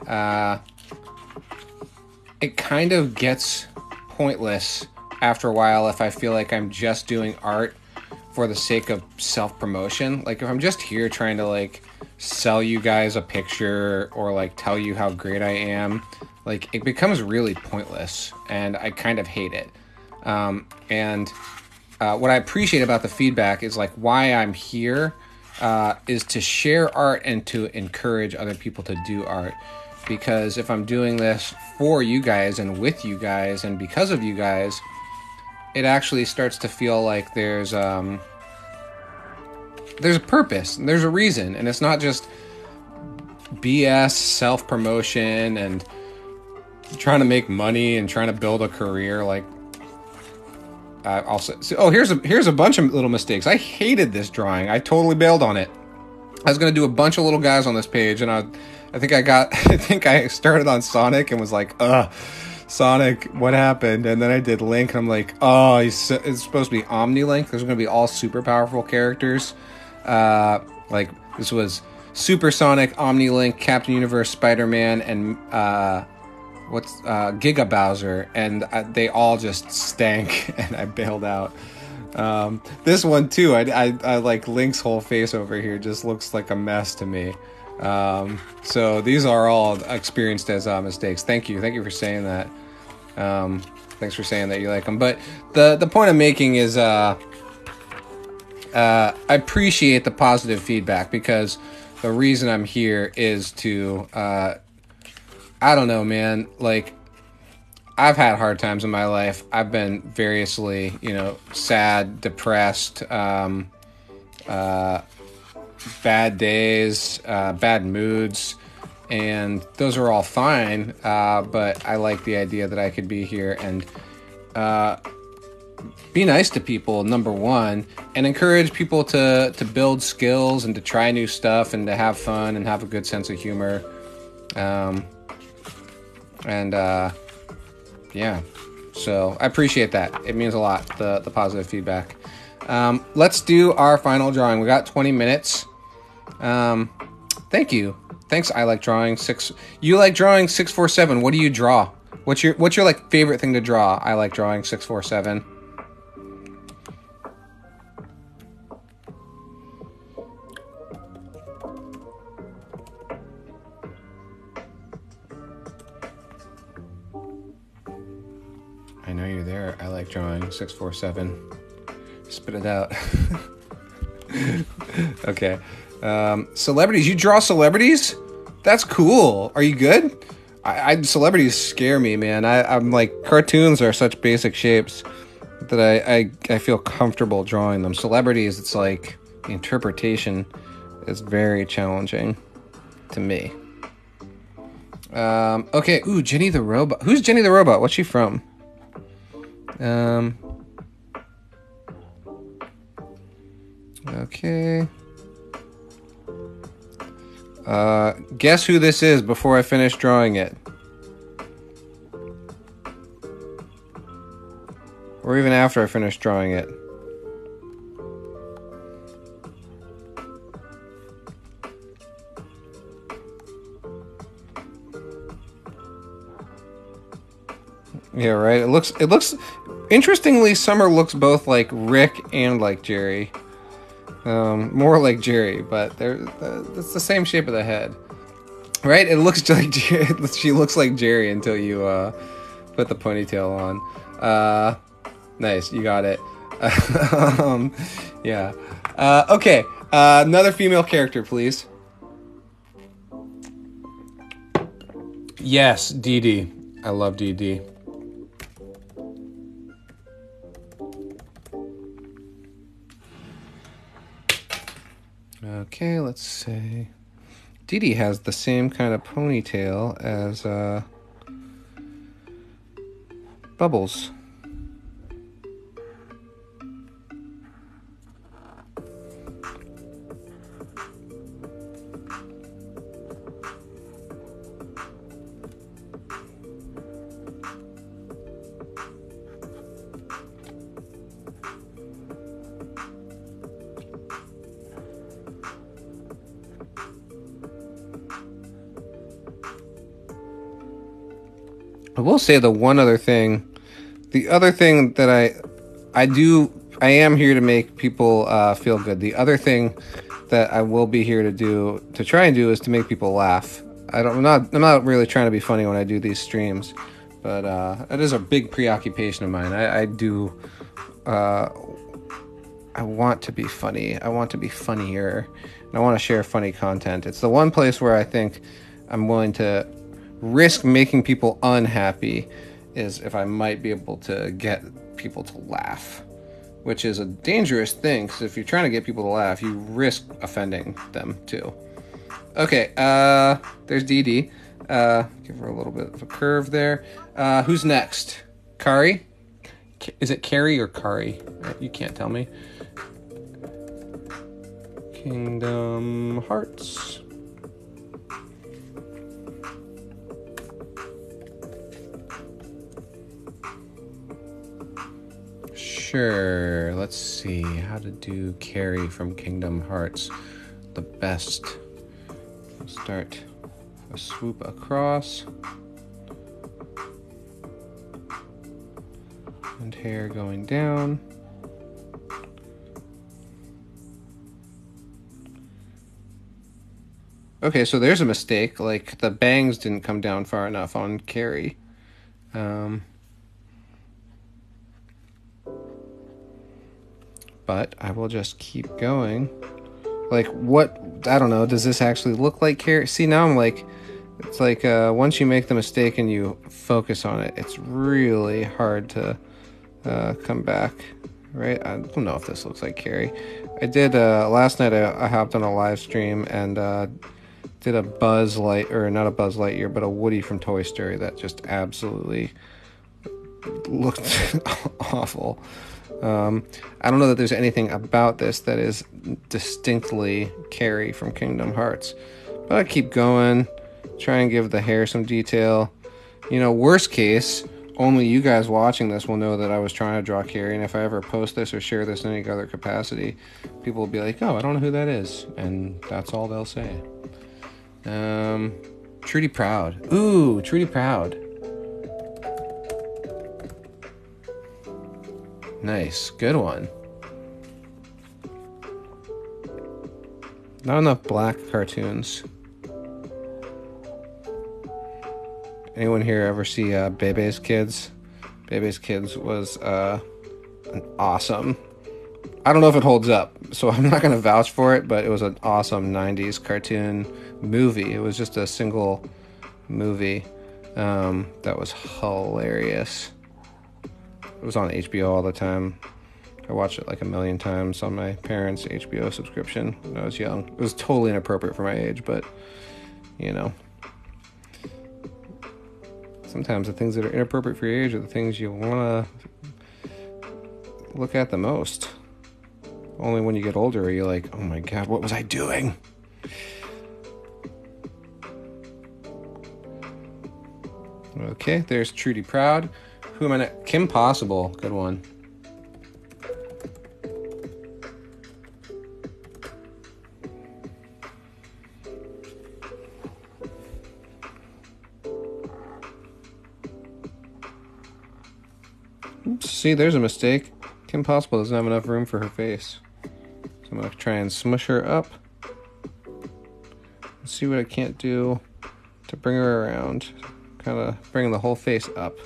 it kind of gets pointless after a while if I feel like I'm just doing art for the sake of self-promotion. Like if I'm just here trying to like sell you guys a picture or like tell you how great I am, like it becomes really pointless and I kind of hate it. What I appreciate about the feedback is like why I'm here is to share art and to encourage other people to do art. Because if I'm doing this for you guys and with you guys and because of you guys, it actually starts to feel like there's a purpose, and there's a reason, and it's not just BS self-promotion and trying to make money and trying to build a career. Like, here's a bunch of little mistakes. I hated this drawing. I totally bailed on it. I was gonna do a bunch of little guys on this page, and I think I started on Sonic and was like, Sonic, what happened? And then I did Link, and I'm like, it's supposed to be Omni Link. There's going to be all super powerful characters. Like, this was Super Sonic, Omni Link, Captain Universe, Spider-Man, and Giga Bowser. And they all just stank, and I bailed out. This one, too, I like Link's whole face over here just looks like a mess to me. So these are all experienced as mistakes. Thank you for saying that. Thanks for saying that you like them. But the point I'm making is I appreciate the positive feedback, because the reason I'm here is to I don't know, man, like I've had hard times in my life. I've been variously, sad, depressed, bad days, bad moods, and those are all fine, but I like the idea that I could be here and be nice to people, number one, and encourage people to build skills and to try new stuff and to have fun and have a good sense of humor. Yeah, so I appreciate that. It means a lot, the positive feedback. Let's do our final drawing. We got 20 minutes. Thank you. Thanks. I like drawing 6. You like drawing 647. What do you draw? What's your like favorite thing to draw? I like drawing 647. I know you're there. I like drawing 647. Spit it out. Okay. Celebrities. You draw celebrities? That's cool. Are you good? Celebrities scare me, man. I'm like, cartoons are such basic shapes that I feel comfortable drawing them. Celebrities, it's like the interpretation is very challenging to me. Okay. Ooh, Jenny the Robot. Who's Jenny the Robot? What's she from? Okay. Guess who this is before I finish drawing it? Or even after I finish drawing it. Yeah, right. It looks interestingly, Summer looks both like Rick and like Jerry. More like Jerry, but it's the same shape of the head, right? It looks like she looks like Jerry until you put the ponytail on. Nice, you got it. Yeah. Okay. Another female character, please. Yes, Dee Dee. I love Dee Dee. Okay, let's say Dee Dee has the same kind of ponytail as Bubbles. I will say the other thing that I am here to make people feel good. The other thing that I will be here to try and do is to make people laugh. I'm not really trying to be funny when I do these streams, but it is a big preoccupation of mine. I want to be funny. I want to be funnier, and I want to share funny content. It's the one place where I think I'm willing to risk making people unhappy is if I might be able to get people to laugh, which is a dangerous thing, because if you're trying to get people to laugh, you risk offending them too. Okay, there's Dee Dee. Give her a little bit of a curve there. Who's next? Kari? Is it Carrie or Kari? You can't tell me. Kingdom Hearts. Sure, let's see how to do Carrie from Kingdom Hearts the best. We'll start a swoop across and hair going down. Okay, so there's a mistake, like the bangs didn't come down far enough on Carrie. But I will just keep going. Like, what? I don't know. Does this actually look like Carrie? See, now I'm like, it's like once you make the mistake and you focus on it, it's really hard to come back, right? I don't know if this looks like Carrie. I did, last night I hopped on a live stream and did a Buzz Light, or not a Buzz Lightyear, but a Woody from Toy Story that just absolutely looked awful. I don't know that there's anything about this that is distinctly Carrie from Kingdom Hearts, but I keep going, try and give the hair some detail. You know, worst case, only you guys watching this will know that I was trying to draw Carrie, and if I ever post this or share this in any other capacity, people will be like, oh, I don't know who that is, and that's all they'll say. Trudy Proud. Ooh, Trudy Proud. Nice, good one. Not enough black cartoons. Anyone here ever see Bebe's Kids? Bebe's Kids was an awesome. I don't know if it holds up, so I'm not going to vouch for it, but it was an awesome 90s cartoon movie. It was just a single movie that was hilarious. It was on HBO all the time. I watched it like a million times on my parents' HBO subscription when I was young. It was totally inappropriate for my age, but, you know. Sometimes the things that are inappropriate for your age are the things you want to look at the most. Only when you get older are you like, oh my god, what was I doing? Okay, there's Trudy Proud. Who am I next? Kim Possible. Good one. Oops, see, there's a mistake. Kim Possible doesn't have enough room for her face. So I'm going to try and smush her up. Let's see what I can't do to bring her around. Kind of bring the whole face up.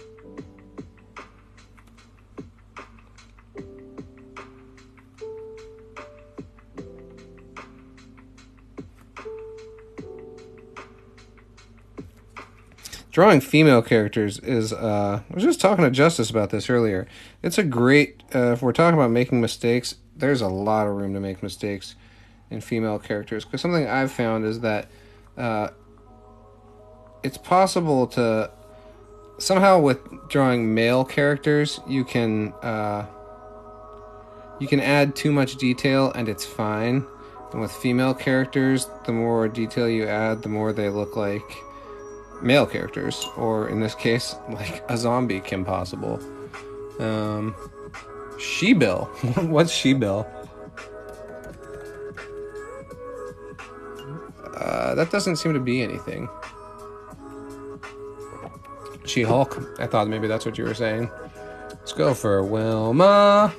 Drawing female characters is, I was just talking to Justice about this earlier. It's a great, if we're talking about making mistakes, there's a lot of room to make mistakes in female characters. Because something I've found is that it's possible to somehow with drawing male characters you can add too much detail and it's fine, and with female characters the more detail you add the more they look like male characters, or in this case like a zombie Kim Possible. She-Bill. What's She-Bill? That doesn't seem to be anything. She-Hulk. I thought maybe that's what you were saying. Let's go for Wilma.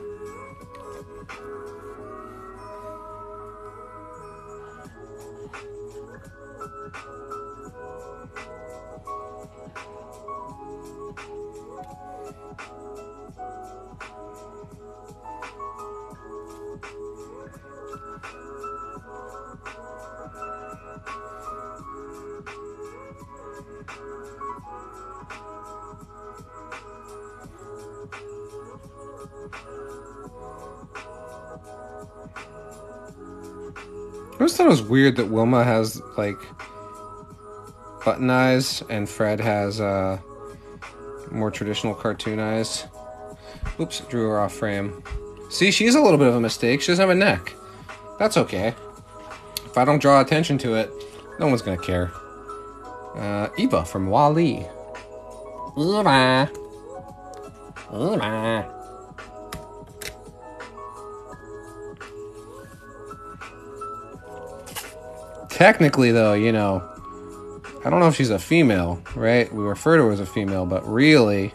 I always thought it was weird that Wilma has, like, button eyes and Fred has more traditional cartoon eyes. Oops, drew her off frame. See, she's a little bit of a mistake. She doesn't have a neck. That's okay. If I don't draw attention to it, no one's gonna care. Eva from Wall-E. Eva. Eva. Technically, though, you know, I don't know if she's a female, right? We refer to her as a female, but really,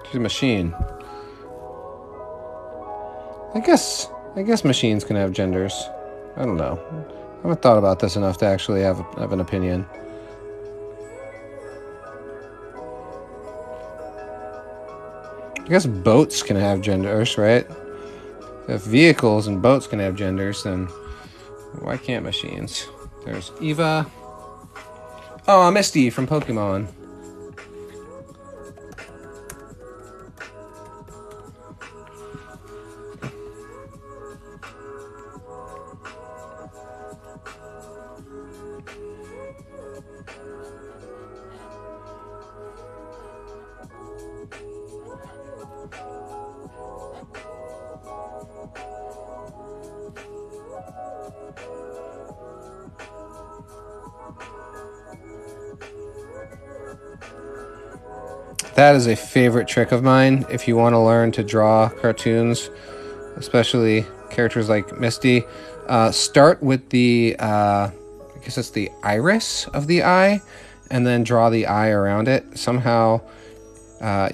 she's a machine. I guess machines can have genders. I don't know. I haven't thought about this enough to actually have an opinion. I guess boats can have genders, right? If vehicles and boats can have genders, then why can't machines? There's Eva. Oh, Misty from Pokemon. That is a favorite trick of mine if you want to learn to draw cartoons, especially characters like Misty. Start with the, I guess it's the iris of the eye, and then draw the eye around it. Somehow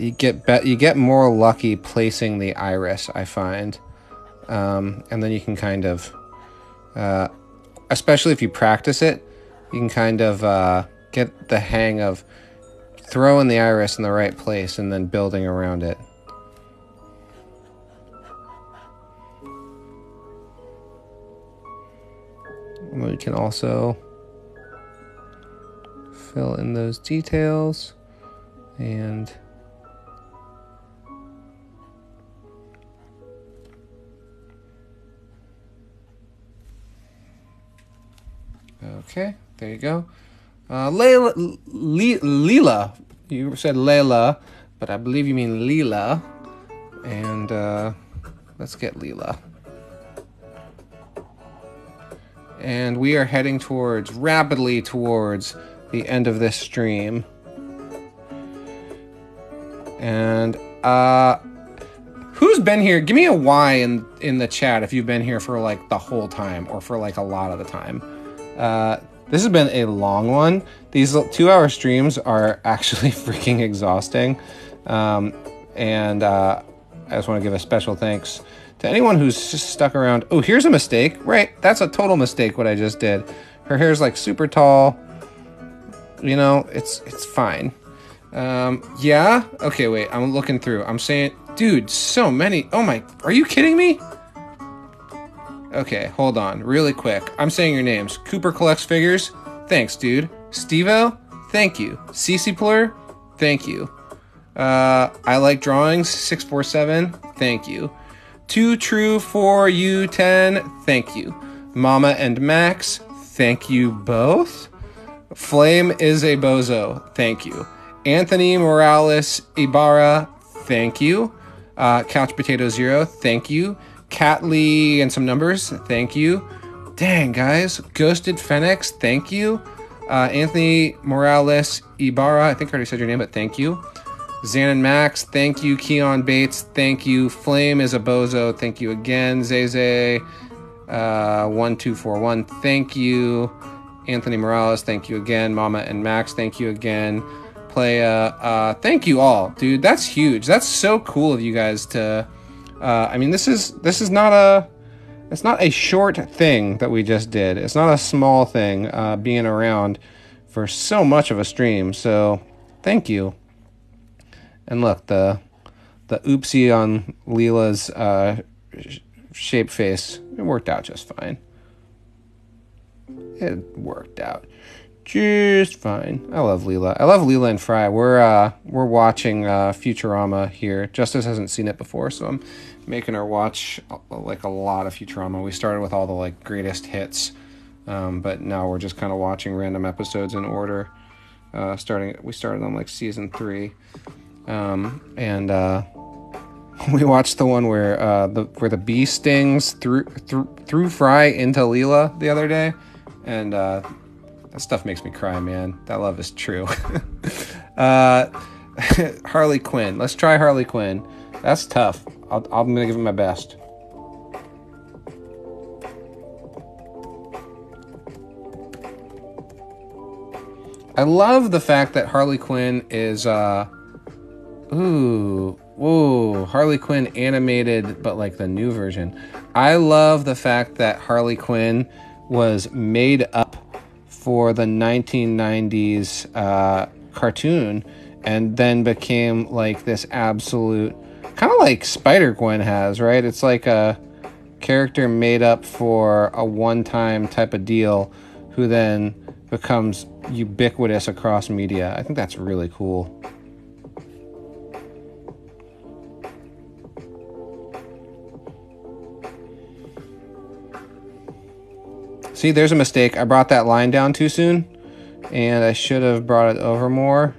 you get more lucky placing the iris, I find. And then you can kind of, especially if you practice it, you can kind of get the hang of throwing the iris in the right place and then building around it. We can also fill in those details and okay, there you go. Leela. You said Layla, but I believe you mean Leela. And let's get Leela. And we are heading rapidly towards the end of this stream. And who's been here? Give me a Y in the chat if you've been here for like the whole time or for like a lot of the time. This has been a long one. These 2-hour streams are actually freaking exhausting. And I just want to give a special thanks to anyone who's just stuck around. Oh, here's a mistake. Right, that's a total mistake what I just did. Her hair's like super tall. You know, it's fine. Yeah? Okay, wait, I'm looking through. I'm saying, dude, so many. Oh my, are you kidding me? Okay, hold on, really quick. I'm saying your names. Cooper collects figures. Thanks, dude. Stevo, thank you. CC Plur, thank you. I like drawings. 647, thank you. 2 True 4 U10, thank you. Mama and Max, Thank you both. Flame is a bozo. Thank you. Anthony Morales Ibarra. Thank you. Couch Potato Zero. Thank you. Cat Lee and some numbers. Thank you. Dang, guys. Ghosted Phoenix. Thank you. Anthony Morales Ibarra. I think I already said your name, but thank you. Xanon Max. Thank you. Keon Bates. Thank you. Flame is a bozo. Thank you again. Zeze. 1241. Thank you. Anthony Morales. Thank you again. Mama and Max. Thank you again. Playa. Thank you all, dude. That's huge. That's so cool of you guys to. I mean, this is not a. It's not a short thing that we just did. It's not a small thing. Being around for so much of a stream. So, thank you. And look, the oopsie on Leela's shape face, it worked out just fine. It worked out just fine. I love Leela. I love Leela and Fry. We're watching Futurama here. Justice hasn't seen it before, so I'm making her watch like a lot of Futurama. We started with all the like greatest hits, but now we're just kind of watching random episodes in order. We started on like season 3, and we watched the one where the bee stings through Fry into Leela the other day, and that stuff makes me cry, man. That love is true. Harley Quinn. Let's try Harley Quinn. That's tough. I'm gonna give it my best. I love the fact that Harley Quinn is Harley Quinn animated, but like the new version. I love the fact that Harley Quinn was made up for the 1990s cartoon and then became like this absolute, kind of like Spider-Gwen has, right? It's like a character made up for a one-time type of deal who then becomes ubiquitous across media. I think that's really cool. See, there's a mistake. I brought that line down too soon, and I should have brought it over more.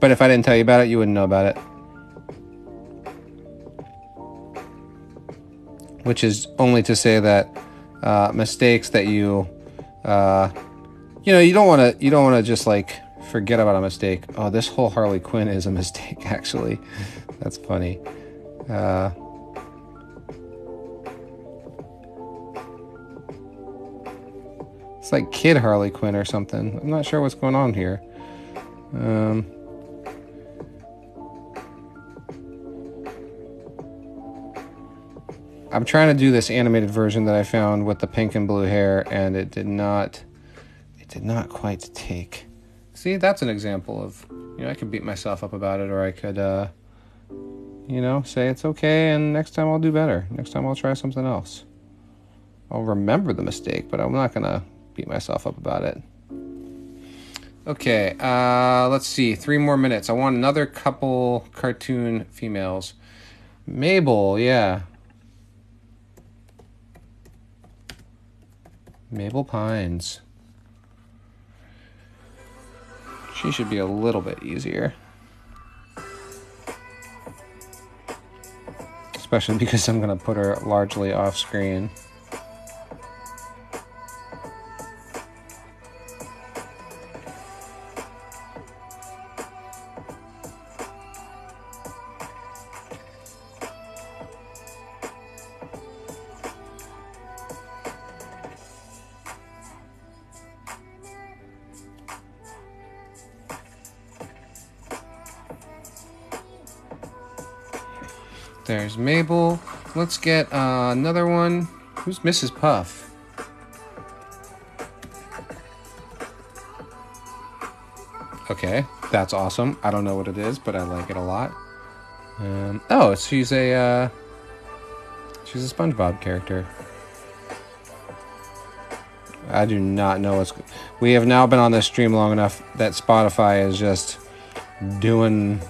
But if I didn't tell you about it, you wouldn't know about it. Which is only to say that mistakes that you don't want to just like forget about a mistake. Oh, this whole Harley Quinn is a mistake, actually. That's funny. It's like Kid Harley Quinn or something. I'm not sure what's going on here. I'm trying to do this animated version that I found with the pink and blue hair, and it did not quite take. See, that's an example of, I could beat myself up about it, or I could, say it's okay, and next time I'll do better. Next time I'll try something else. I'll remember the mistake, but I'm not going to beat myself up about it. Okay, let's see. 3 more minutes. I want another couple cartoon females. Mabel, yeah. Mabel Pines. She should be a little bit easier. Especially because I'm going to put her largely off screen. There's Mabel. Let's get another one. Who's Mrs. Puff? Okay, that's awesome. I don't know what it is, but I like it a lot. She's a SpongeBob character. I do not know what's... We have now been on this stream long enough that Spotify is just doing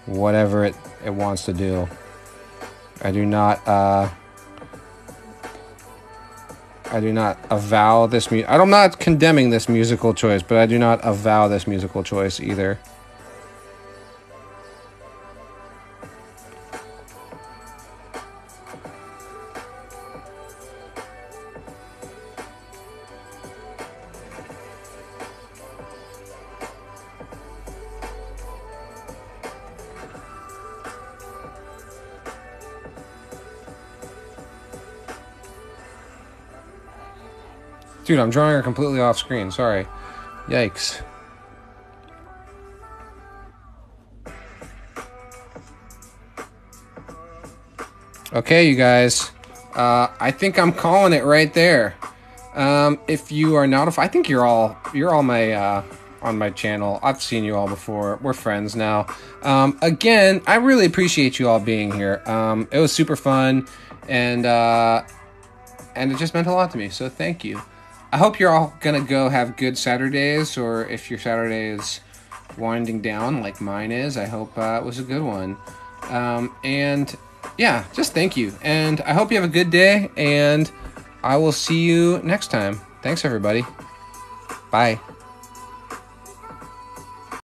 whatever it wants to do. I do not avow this I'm not condemning this musical choice, but I do not avow this musical choice either. Dude, I'm drawing her completely off screen. Sorry. Yikes. Okay, you guys. I think I'm calling it right there. If you are not, I think you're all my on my channel. I've seen you all before. We're friends now. Again, I really appreciate you all being here. It was super fun, and it just meant a lot to me. So thank you. I hope you're all gonna go have good Saturdays, or if your Saturday is winding down like mine is, I hope it was a good one. And yeah, just thank you. And I hope you have a good day, and I will see you next time. Thanks, everybody. Bye.